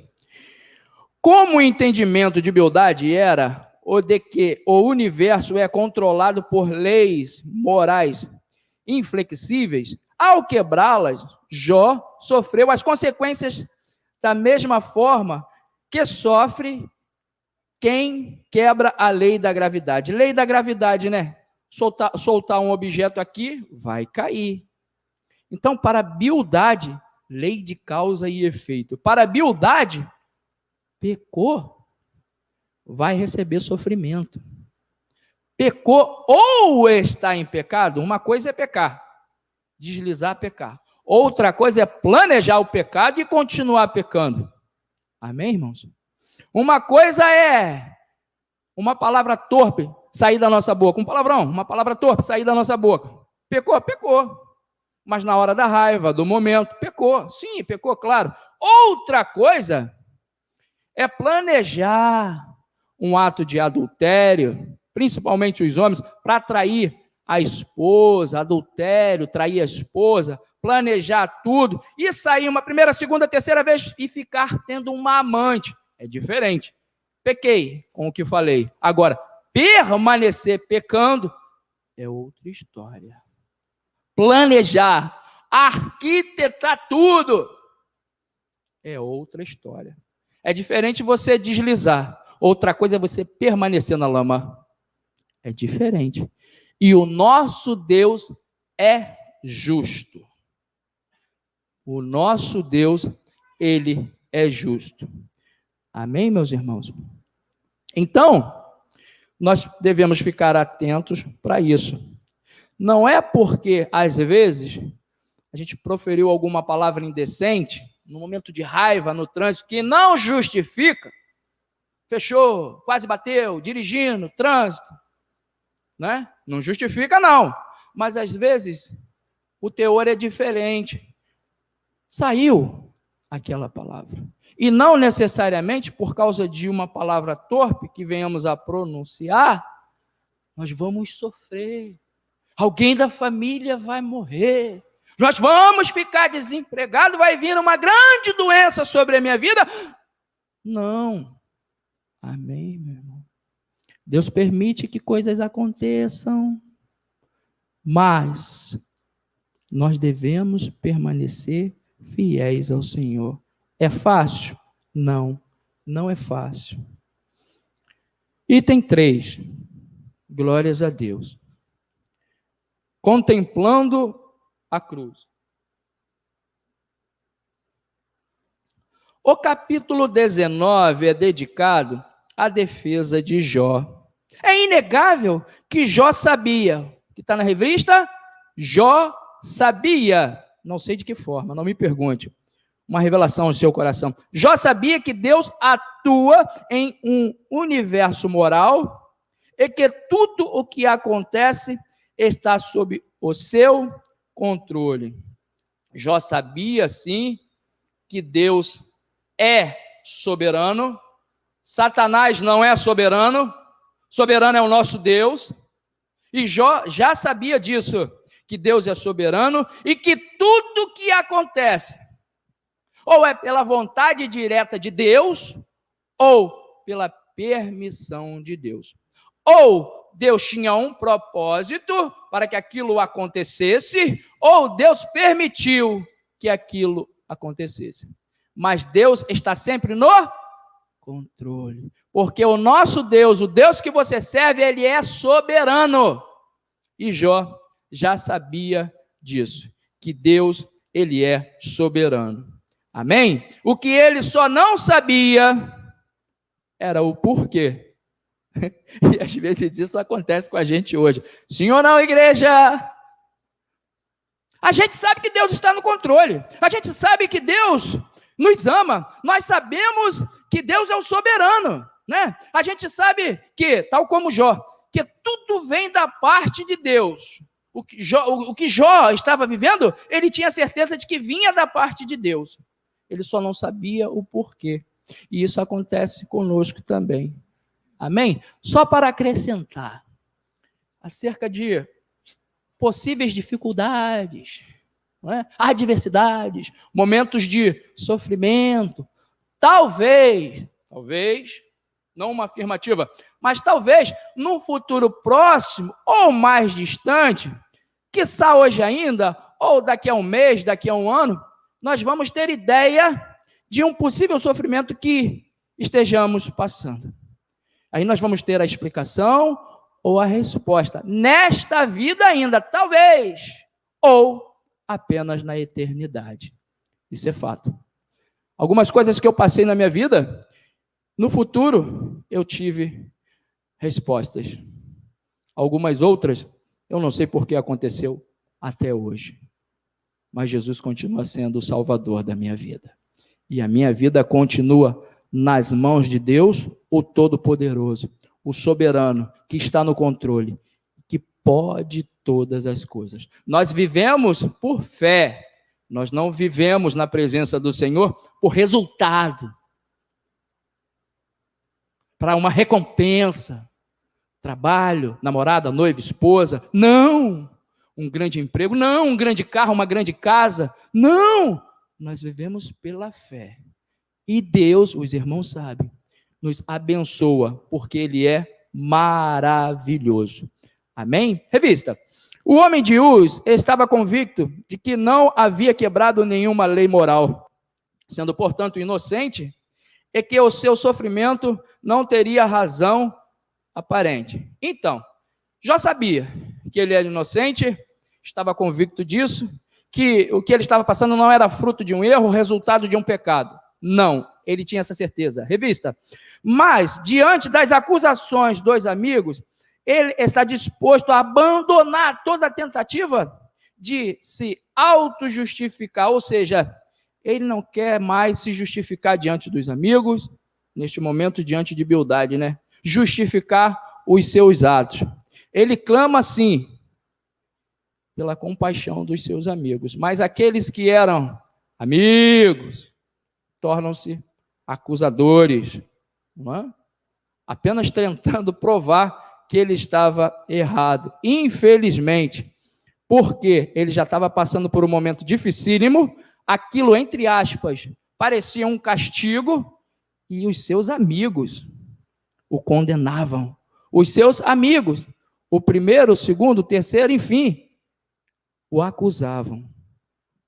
Como o entendimento de Bildade era o de que o universo é controlado por leis morais inflexíveis, ao quebrá-las, Jó sofreu as consequências da mesma forma que sofre quem quebra a lei da gravidade. Lei da gravidade, né? Soltar um objeto aqui, vai cair. Então, para Bildade, lei de causa e efeito. Para Bildade, pecou, vai receber sofrimento. Pecou ou está em pecado, uma coisa é pecar, deslizar, pecar. Outra coisa é planejar o pecado e continuar pecando. Amém, irmãos? Uma coisa é uma palavra torpe sair da nossa boca, um palavrão, uma palavra torpe sair da nossa boca. Pecou. Mas na hora da raiva, do momento, pecou. Sim, pecou, claro. Outra coisa é planejar um ato de adultério, principalmente os homens, para atrair a esposa, adultério, trair a esposa, planejar tudo, e sair uma primeira, segunda, terceira vez e ficar tendo uma amante. É diferente. Pequei com o que falei. Agora, permanecer pecando é outra história. Planejar, arquitetar tudo é outra história. É diferente você deslizar. Outra coisa é você permanecer na lama. É diferente. E o nosso Deus é justo. O nosso Deus, ele é justo. Amém, meus irmãos? Então, nós devemos ficar atentos para isso. não é porque, às vezes, a gente proferiu alguma palavra indecente, no momento de raiva, no trânsito, que não justifica, fechou, quase bateu, dirigindo, trânsito, né? Não justifica, não. Mas, às vezes, o teor é diferente. Saiu aquela palavra. E não necessariamente por causa de uma palavra torpe que venhamos a pronunciar, nós vamos sofrer. Alguém da família vai morrer. Nós vamos ficar desempregados, vai vir uma grande doença sobre a minha vida. Não. Amém, meu irmão? Deus permite que coisas aconteçam, mas nós devemos permanecer fiéis ao Senhor. É fácil? Não, não é fácil. Item 3. Glórias a Deus. Contemplando a cruz. O capítulo 19 é dedicado à defesa de Jó. É inegável que Jó sabia, que está na revista, Jó sabia, não sei de que forma, não me pergunte, uma revelação no seu coração. Jó sabia que Deus atua em um universo moral e que tudo o que acontece está sob o seu controle. Jó sabia, sim, que Deus é soberano, Satanás não é soberano, soberano é o nosso Deus, e Jó já sabia disso, que Deus é soberano e que tudo que acontece, ou é pela vontade direta de Deus, ou pela permissão de Deus. Ou Deus tinha um propósito para que aquilo acontecesse, ou Deus permitiu que aquilo acontecesse. Mas Deus está sempre no controle. Porque o nosso Deus, o Deus que você serve, ele é soberano. E Jó já sabia disso, que Deus, ele é soberano. Amém? O que ele só não sabia era o porquê. E às vezes isso acontece com a gente hoje. Sim ou não, igreja? A gente sabe que Deus está no controle. A gente sabe que Deus nos ama. Nós sabemos que Deus é o soberano, né? A gente sabe que, tal como Jó, que tudo vem da parte de Deus. O que Jó estava vivendo, ele tinha certeza de que vinha da parte de Deus. Ele só não sabia o porquê. E isso acontece conosco também. Amém? Só para acrescentar, acerca de possíveis dificuldades, não é? Adversidades, momentos de sofrimento, talvez, não uma afirmativa, mas talvez num futuro próximo ou mais distante, quiçá hoje ainda, ou daqui a um mês, daqui a um ano, nós vamos ter ideia de um possível sofrimento que estejamos passando. Aí nós vamos ter a explicação ou a resposta. Nesta vida ainda, talvez, ou apenas na eternidade. Isso é fato. Algumas coisas que eu passei na minha vida, no futuro, eu tive respostas. Algumas outras, eu não sei por que aconteceu até hoje. Mas Jesus continua sendo o Salvador da minha vida. E a minha vida continua nas mãos de Deus, o Todo-Poderoso, o Soberano, que está no controle, que pode todas as coisas. Nós vivemos por fé, nós não vivemos na presença do Senhor por resultado, para uma recompensa, trabalho, namorada, noiva, esposa, não, um grande emprego, não, um grande carro, uma grande casa, não, nós vivemos pela fé. E Deus, os irmãos sabem, nos abençoa, porque Ele é maravilhoso. Amém? Revista. O homem de Uz estava convicto de que não havia quebrado nenhuma lei moral, sendo, portanto, inocente, e que o seu sofrimento não teria razão aparente. Então, já sabia que ele era inocente, estava convicto disso, que o que ele estava passando não era fruto de um erro, resultado de um pecado. Não, ele tinha essa certeza. Revista. Mas, diante das acusações dos amigos, ele está disposto a abandonar toda a tentativa de se auto-justificar, ou seja, ele não quer mais se justificar diante dos amigos, neste momento diante de Bildade, né? Justificar os seus atos. Ele clama, sim, pela compaixão dos seus amigos, mas aqueles que eram amigos tornam-se acusadores, não é? Apenas tentando provar que ele estava errado. Infelizmente, porque ele já estava passando por um momento dificílimo, aquilo, entre aspas, parecia um castigo, e os seus amigos o condenavam. Os seus amigos, o primeiro, o segundo, o terceiro, enfim, o acusavam.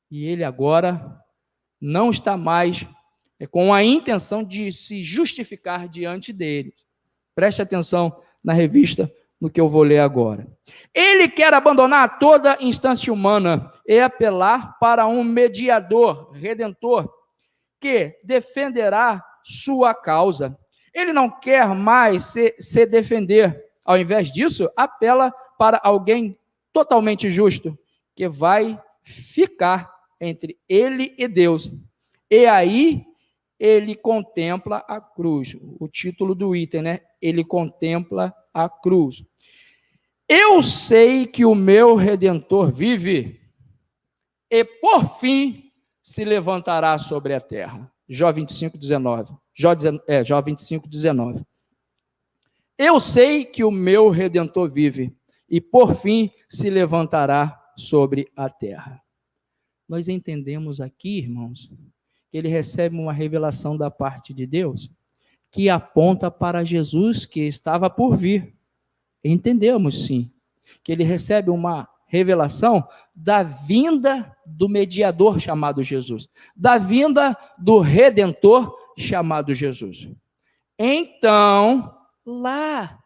E ele agora não está mais com a intenção de se justificar diante deles. Preste atenção na revista, no que eu vou ler agora. Ele quer abandonar toda instância humana e apelar para um mediador, redentor, que defenderá sua causa. Ele não quer mais se defender. Ao invés disso, apela para alguém totalmente justo, que vai ficar entre ele e Deus. E aí ele contempla a cruz. O título do item, né? Ele contempla a cruz. Eu sei que o meu Redentor vive, e por fim se levantará sobre a terra. Jó 25, 19. Jó 25, 19. Eu sei que o meu Redentor vive, e por fim se levantará sobre a terra. Nós entendemos aqui, irmãos, que ele recebe uma revelação da parte de Deus, que aponta para Jesus que estava por vir. Entendemos, sim, que ele recebe uma revelação da vinda do mediador chamado Jesus, da vinda do Redentor chamado Jesus. Então, lá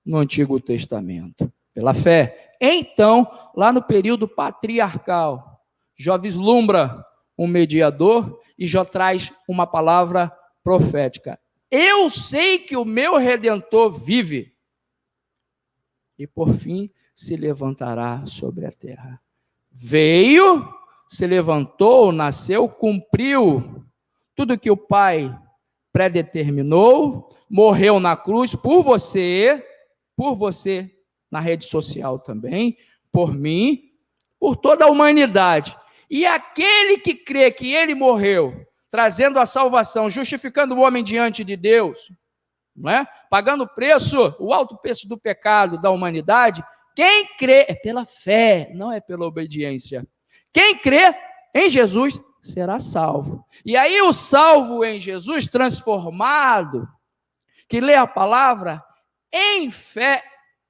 no Antigo Testamento, pela fé, então, lá no período patriarcal, Jó vislumbra um mediador e Jó traz uma palavra profética. Eu sei que o meu Redentor vive, e por fim se levantará sobre a terra. Veio, se levantou, nasceu, cumpriu tudo que o Pai predeterminou, morreu na cruz por você, na rede social também, por mim, por toda a humanidade. E aquele que crê que ele morreu, trazendo a salvação, justificando o homem diante de Deus, não é? Pagando o preço, o alto preço do pecado da humanidade, quem crê é pela fé, não é pela obediência. Quem crê em Jesus será salvo. E aí o salvo em Jesus, transformado, que lê a palavra, em fé,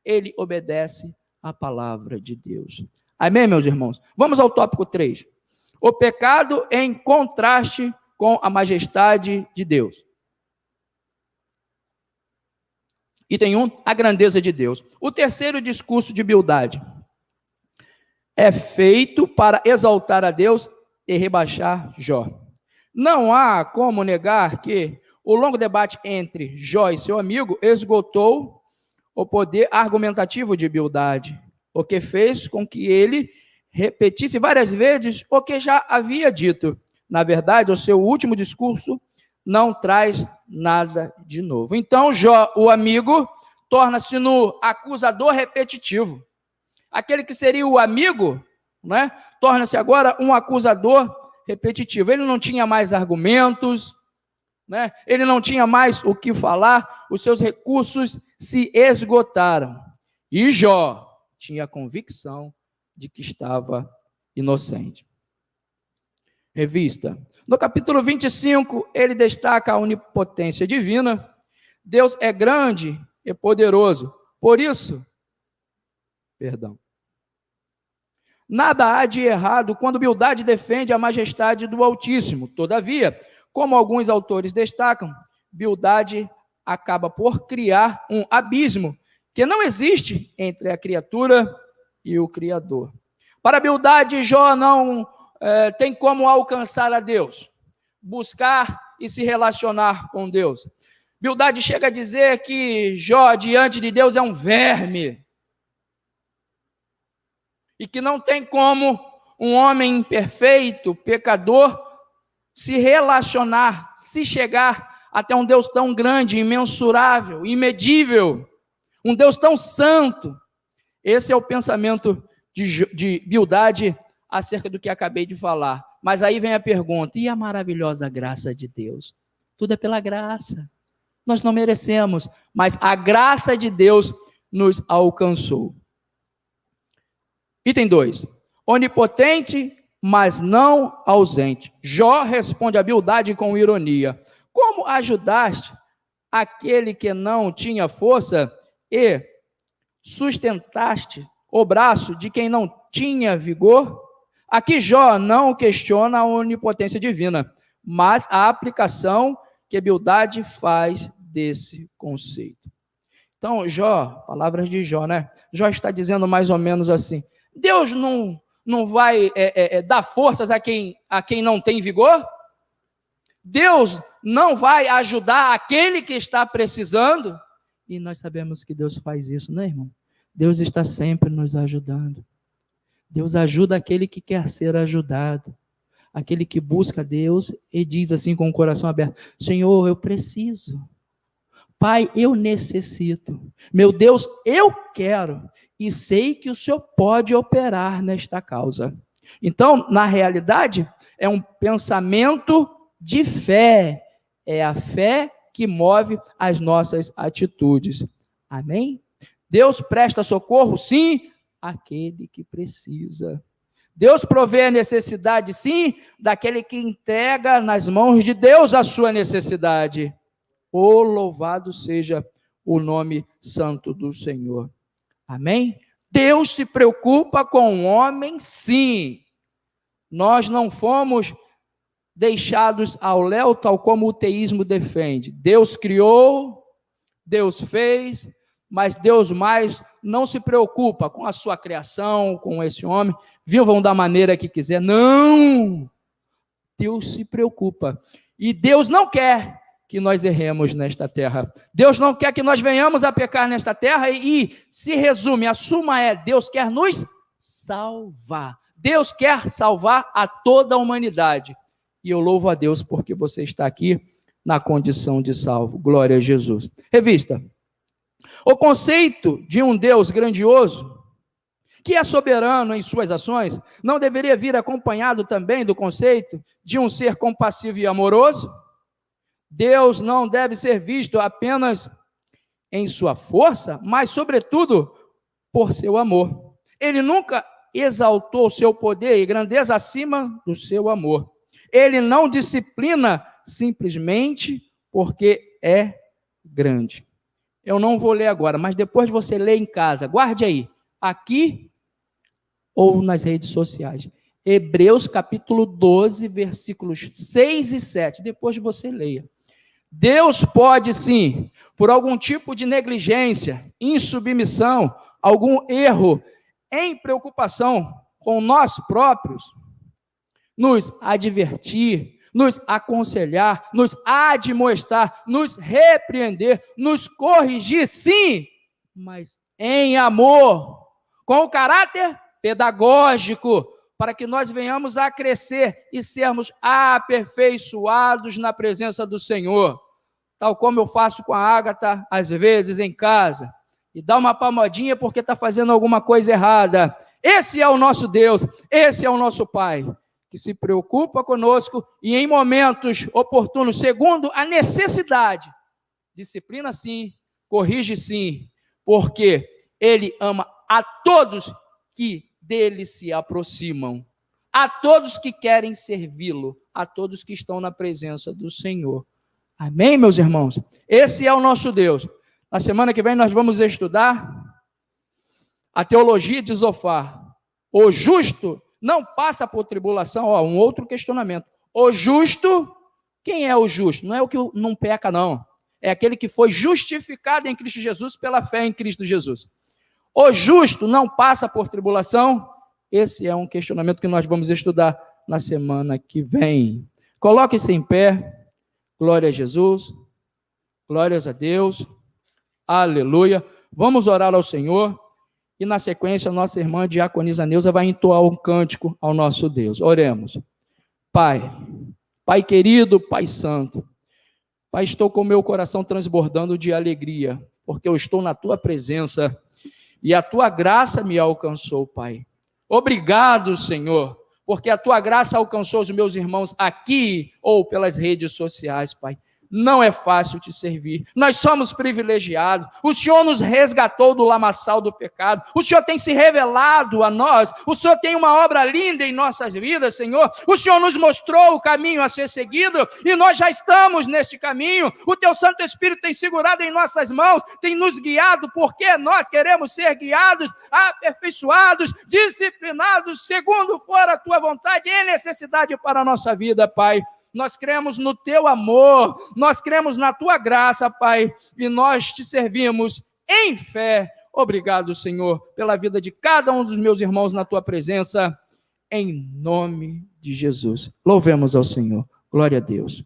ele obedece à palavra de Deus. Amém, meus irmãos? Vamos ao tópico 3. O pecado em contraste com a majestade de Deus. Item 1, a grandeza de Deus. O terceiro discurso de Bildade é feito para exaltar a Deus e rebaixar Jó. Não há como negar que o longo debate entre Jó e seu amigo esgotou o poder argumentativo de Bildade, o que fez com que ele repetisse várias vezes o que já havia dito. Na verdade, o seu último discurso não traz nada de novo. Então, Jó, o amigo, torna-se no acusador repetitivo. Aquele que seria o amigo, né, torna-se agora um acusador repetitivo. Ele não tinha mais argumentos, né, ele não tinha mais o que falar, os seus recursos se esgotaram. E Jó tinha a convicção de que estava inocente. Revista. No capítulo 25, ele destaca a onipotência divina. Deus é grande e poderoso. Por isso, nada há de errado quando Bildade defende a majestade do Altíssimo. Todavia, como alguns autores destacam, Bildade acaba por criar um abismo que não existe entre a criatura e o Criador. Para Bildade, Jó não tem como alcançar a Deus, buscar e se relacionar com Deus. Bildade chega a dizer que Jó, diante de Deus, é um verme. E que não tem como um homem imperfeito, pecador, se relacionar, se chegar até um Deus tão grande, imensurável, imedível, um Deus tão santo. Esse é o pensamento de Bildade acerca do que acabei de falar. Mas aí vem a pergunta, e a maravilhosa graça de Deus? Tudo é pela graça. Nós não merecemos, mas a graça de Deus nos alcançou. Item 2. Onipotente, mas não ausente. Jó responde a Bildade com ironia. Como ajudaste aquele que não tinha força e sustentaste o braço de quem não tinha vigor? Aqui Jó não questiona a onipotência divina, mas a aplicação que Bildade faz desse conceito. Então, Jó, palavras de Jó, né? Jó está dizendo mais ou menos assim, Deus não vai dar forças a quem não tem vigor? Deus não vai ajudar aquele que está precisando? E nós sabemos que Deus faz isso, né, irmão? Deus está sempre nos ajudando. Deus ajuda aquele que quer ser ajudado. Aquele que busca Deus e diz assim com o coração aberto, Senhor, eu preciso. Pai, eu necessito. Meu Deus, eu quero. E sei que o Senhor pode operar nesta causa. Então, na realidade, é um pensamento de fé. É a fé que move as nossas atitudes. Amém? Deus presta socorro, sim, àquele que precisa. Deus provê a necessidade, sim, daquele que entrega nas mãos de Deus a sua necessidade. Oh, louvado seja o nome santo do Senhor. Amém? Deus se preocupa com o homem, sim. Nós não fomos deixados ao léu, tal como o teísmo defende. Deus criou, Deus fez, mas Deus mais não se preocupa com a sua criação, com esse homem, vivam da maneira que quiser. Não! Deus se preocupa. E Deus não quer que nós erremos nesta terra. Deus não quer que nós venhamos a pecar nesta terra e se resume, a suma é, Deus quer nos salvar. Deus quer salvar a toda a humanidade. E eu louvo a Deus porque você está aqui na condição de salvo. Glória a Jesus. Revista. O conceito de um Deus grandioso, que é soberano em suas ações, não deveria vir acompanhado também do conceito de um ser compassivo e amoroso? Deus não deve ser visto apenas em sua força, mas, sobretudo, por seu amor. Ele nunca exaltou seu poder e grandeza acima do seu amor. Ele não disciplina simplesmente porque é grande. Eu não vou ler agora, mas depois você lê em casa. Guarde aí, aqui ou nas redes sociais. Hebreus capítulo 12, versículos 6 e 7. Depois você leia. Deus pode sim, por algum tipo de negligência, insubmissão, algum erro, em preocupação com nós próprios, nos advertir, nos aconselhar, nos admoestar, nos repreender, nos corrigir, sim, mas em amor, com o caráter pedagógico, para que nós venhamos a crescer e sermos aperfeiçoados na presença do Senhor, tal como eu faço com a Ágata, às vezes em casa, e dá uma palmadinha porque está fazendo alguma coisa errada. Esse é o nosso Deus, esse é o nosso Pai, que se preocupa conosco e em momentos oportunos, segundo a necessidade, disciplina sim, corrige sim, porque Ele ama a todos que dele se aproximam, a todos que querem servi-lo, a todos que estão na presença do Senhor. Amém, meus irmãos? Esse é o nosso Deus. Na semana que vem nós vamos estudar a teologia de Zofar. O justo não passa por tribulação. Um outro questionamento. O justo, quem é o justo? Não é o que não peca, não. É aquele que foi justificado em Cristo Jesus pela fé em Cristo Jesus. O justo não passa por tribulação? Esse é um questionamento que nós vamos estudar na semana que vem. Coloque-se em pé. Glória a Jesus. Glórias a Deus. Aleluia. Vamos orar ao Senhor. E na sequência, nossa irmã Diaconisa Neuza vai entoar um cântico ao nosso Deus. Oremos. Pai, Pai querido, Pai santo, Pai, estou com o meu coração transbordando de alegria, porque eu estou na Tua presença e a Tua graça me alcançou, Pai. Obrigado, Senhor, porque a Tua graça alcançou os meus irmãos aqui ou pelas redes sociais, Pai. Não é fácil te servir, nós somos privilegiados, o Senhor nos resgatou do lamaçal do pecado, o Senhor tem se revelado a nós, o Senhor tem uma obra linda em nossas vidas, Senhor, o Senhor nos mostrou o caminho a ser seguido, e nós já estamos neste caminho, o Teu Santo Espírito tem segurado em nossas mãos, tem nos guiado, porque nós queremos ser guiados, aperfeiçoados, disciplinados, segundo for a Tua vontade e necessidade para a nossa vida, Pai. Nós cremos no Teu amor, nós cremos na Tua graça, Pai, e nós Te servimos em fé. Obrigado, Senhor, pela vida de cada um dos meus irmãos na Tua presença, em nome de Jesus. Louvemos ao Senhor. Glória a Deus.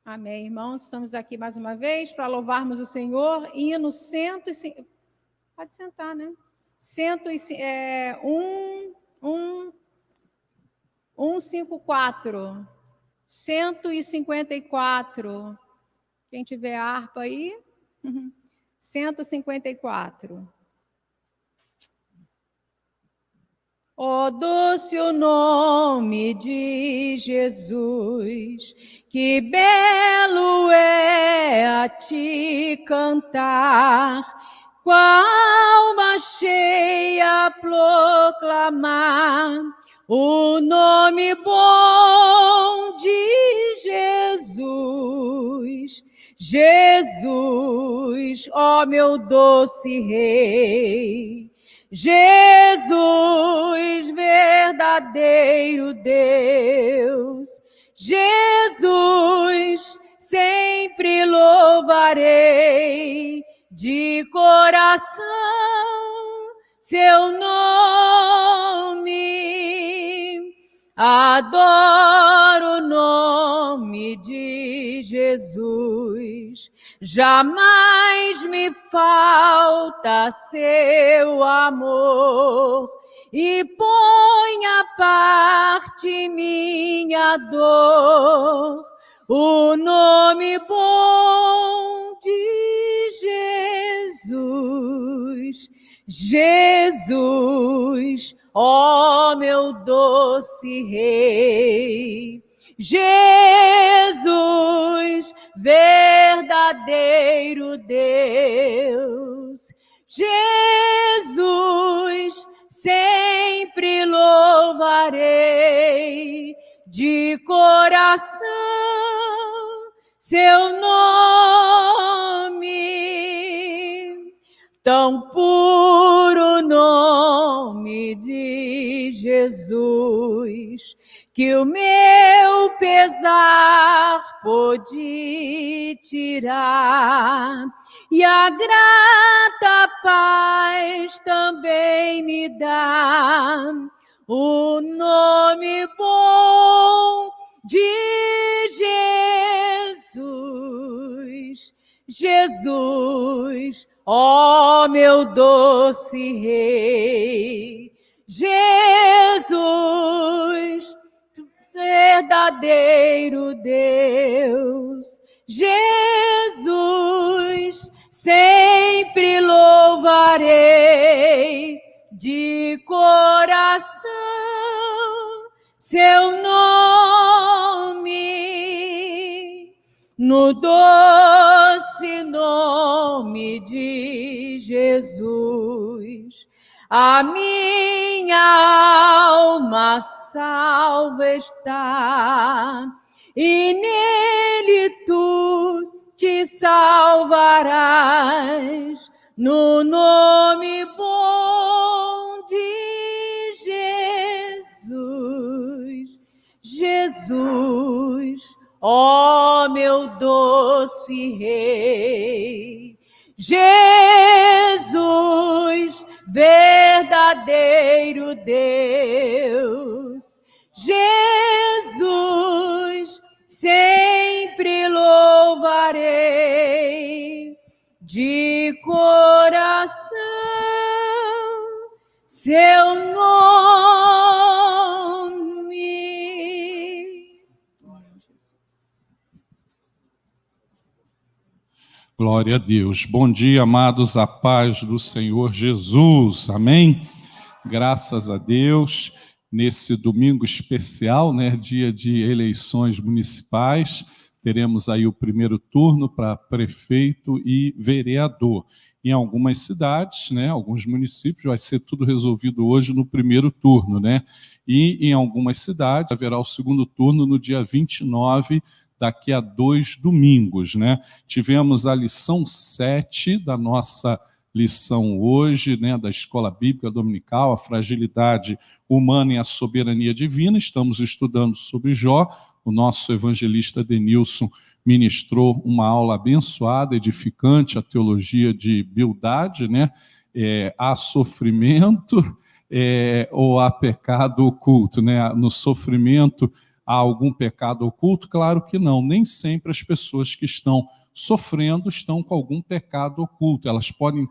Amém, irmãos. Estamos aqui mais uma vez para louvarmos o Senhor. Hino 105. Pode sentar, né? 154. 154. Quem tiver harpa aí? 154. Ó doce o nome de Jesus, que belo é a te cantar, com a alma cheia proclamar o nome bom de Jesus. Jesus, ó meu doce Rei, Jesus, verdadeiro Deus, Jesus, sempre louvarei de coração seu nome. Adoro o nome de Jesus, jamais me falta seu amor, e põe à parte minha dor, o nome bom de Jesus. Jesus, ó meu doce Rei, Jesus, verdadeiro Deus, Jesus, sempre louvarei de coração seu nome. Tão puro nome de Jesus, que o meu pesar pôde tirar, e a grata paz também me dá, o nome bom de Jesus. Jesus, ó meu doce Rei, Jesus, verdadeiro Deus, Jesus, sempre louvarei de coração seu nome, no doce nome de Jesus. A minha alma salva está, e nele tu te salvarás, no nome bom de Jesus. Jesus, ó meu doce Rei, Jesus, verdadeiro Deus, Jesus, seu nome. Glória a Deus. Bom dia, amados, a paz do Senhor Jesus. Amém? Graças a Deus, nesse domingo especial, né, dia de eleições municipais, teremos aí o primeiro turno para prefeito e vereador. Em algumas cidades, né, alguns municípios, vai ser tudo resolvido hoje no primeiro turno, né? E em algumas cidades haverá o segundo turno no dia 29, daqui a 2 domingos, né? Tivemos a lição 7 da nossa lição hoje, né, da Escola Bíblica Dominical, a fragilidade humana e a soberania divina. Estamos estudando sobre Jó. O nosso evangelista Denilson ministrou uma aula abençoada, edificante, a teologia de Bildade, né? Há sofrimento ou há pecado oculto, né? No sofrimento há algum pecado oculto? Claro que não. Nem sempre as pessoas que estão sofrendo estão com algum pecado oculto. Elas podem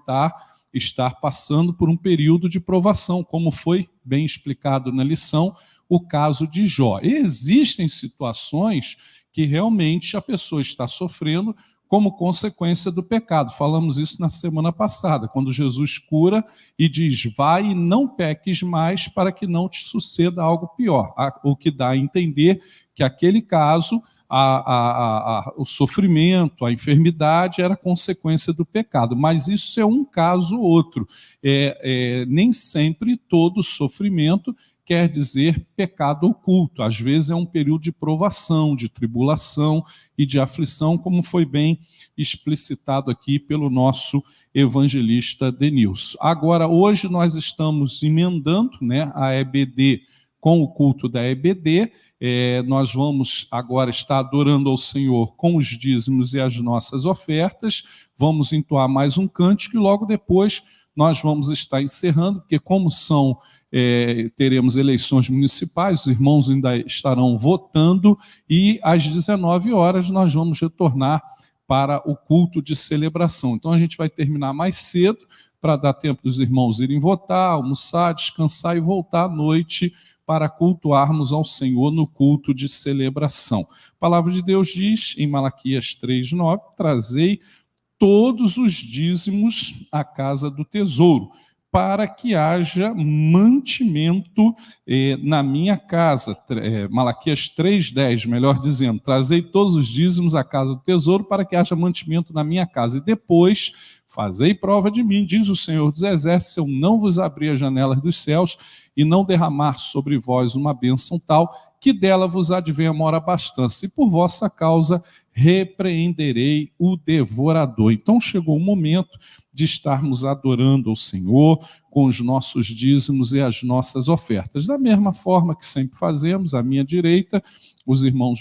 estar passando por um período de provação, como foi bem explicado na lição, o caso de Jó. Existem situações que realmente a pessoa está sofrendo como consequência do pecado. Falamos isso na semana passada, quando Jesus cura e diz: vai e não peques mais para que não te suceda algo pior. O que dá a entender que aquele caso, o sofrimento, a enfermidade era consequência do pecado. Mas isso é um caso ou outro. Nem sempre todo sofrimento quer dizer pecado oculto. Às vezes é um período de provação, de tribulação e de aflição, como foi bem explicitado aqui pelo nosso evangelista Denilson. Agora, hoje nós estamos emendando, né, a EBD com o culto da EBD. Nós vamos agora estar adorando ao Senhor com os dízimos e as nossas ofertas. Vamos entoar mais um cântico e logo depois nós vamos estar encerrando, porque como teremos eleições municipais, os irmãos ainda estarão votando e às 19 horas nós vamos retornar para o culto de celebração. Então a gente vai terminar mais cedo para dar tempo dos irmãos irem votar, almoçar, descansar e voltar à noite para cultuarmos ao Senhor no culto de celebração. A palavra de Deus diz em Malaquias 3:9: trazei todos os dízimos à casa do tesouro, para que haja mantimento na minha casa. Malaquias 3:10, melhor dizendo, trazei todos os dízimos à casa do tesouro, para que haja mantimento na minha casa. E depois, fazei prova de mim, diz o Senhor dos Exércitos, se eu não vos abrir as janelas dos céus e não derramar sobre vós uma bênção tal, que dela vos advenha maior abastança, e por vossa causa repreenderei o devorador. Então chegou o momento de estarmos adorando ao Senhor com os nossos dízimos e as nossas ofertas. Da mesma forma que sempre fazemos, à minha direita, os irmãos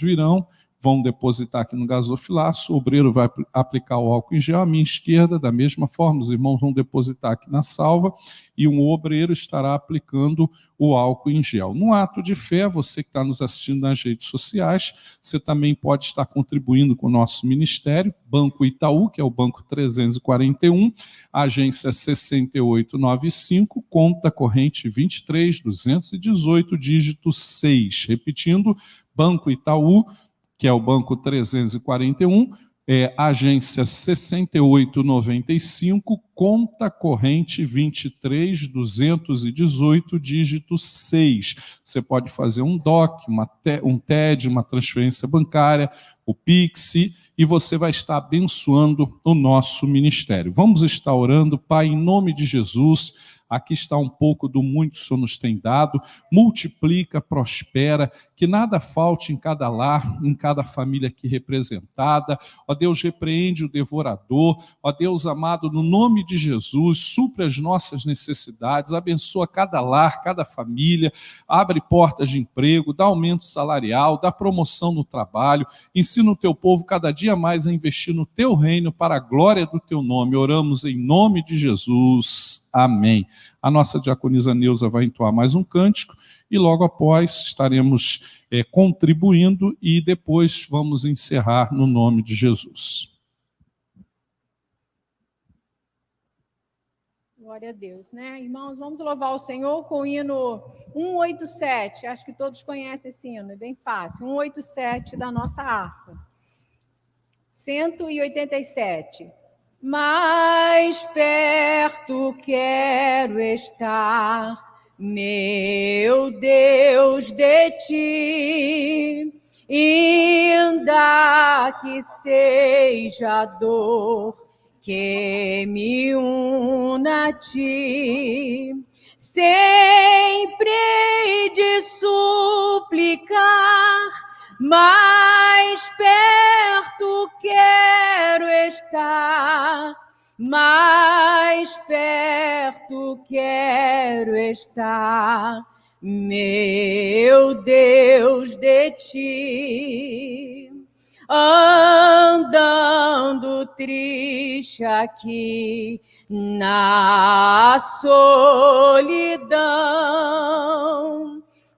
vão depositar aqui no gasofilaço, o obreiro vai aplicar o álcool em gel, à minha esquerda, da mesma forma, os irmãos vão depositar aqui na salva e um obreiro estará aplicando o álcool em gel. No ato de fé, você que está nos assistindo nas redes sociais, você também pode estar contribuindo com o nosso ministério, Banco Itaú, que é o Banco 341, agência 6895, conta corrente 23.218, dígito 6. Repetindo, Banco Itaú, que é o Banco 341, agência 6895, conta corrente 23.218, dígito 6. Você pode fazer um DOC, um TED, uma transferência bancária, o Pix, e você vai estar abençoando o nosso ministério. Vamos estar orando, Pai, em nome de Jesus. Aqui está um pouco do muito que o Senhor nos tem dado, multiplica, prospera, que nada falte em cada lar, em cada família aqui representada. Ó Deus, repreende o devorador. Ó Deus amado, no nome de Jesus, supre as nossas necessidades, abençoa cada lar, cada família, abre portas de emprego, dá aumento salarial, dá promoção no trabalho, ensina o teu povo cada dia mais a investir no teu reino para a glória do teu nome. Oramos em nome de Jesus. Amém. A nossa diaconisa Neuza vai entoar mais um cântico e logo após estaremos contribuindo e depois vamos encerrar no nome de Jesus. Glória a Deus, né? Irmãos, vamos louvar o Senhor com o hino 187. Acho que todos conhecem esse hino, é bem fácil. 187 da nossa harpa. 187. Mais perto quero estar, meu Deus, de ti, ainda que seja dor que me una a ti, sempre de suplicar, mais perto quero estar, mais perto quero estar, meu Deus, de ti. Andando triste aqui na solidão,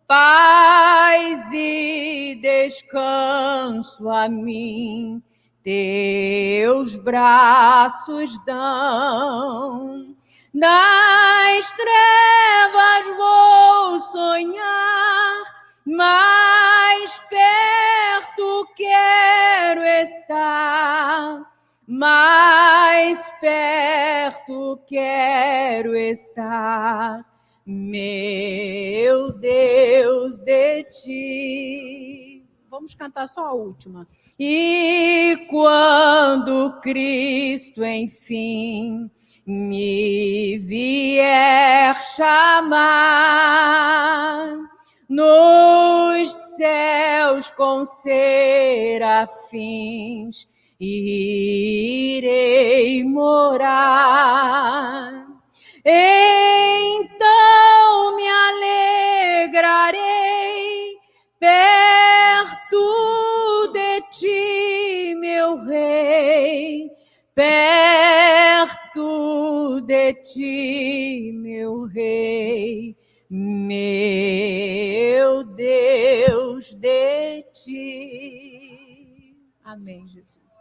paz e descanso a mim teus braços dão. Nas trevas vou sonhar, mais perto quero estar, mais perto quero estar, meu Deus, de ti. Vamos cantar só a última. E quando Cristo, enfim, me vier chamar, nos céus com serafins irei morar. Então me alegrarei perto de ti, meu Rei, perto de ti, meu Rei, meu Deus, de ti. Amém, Jesus.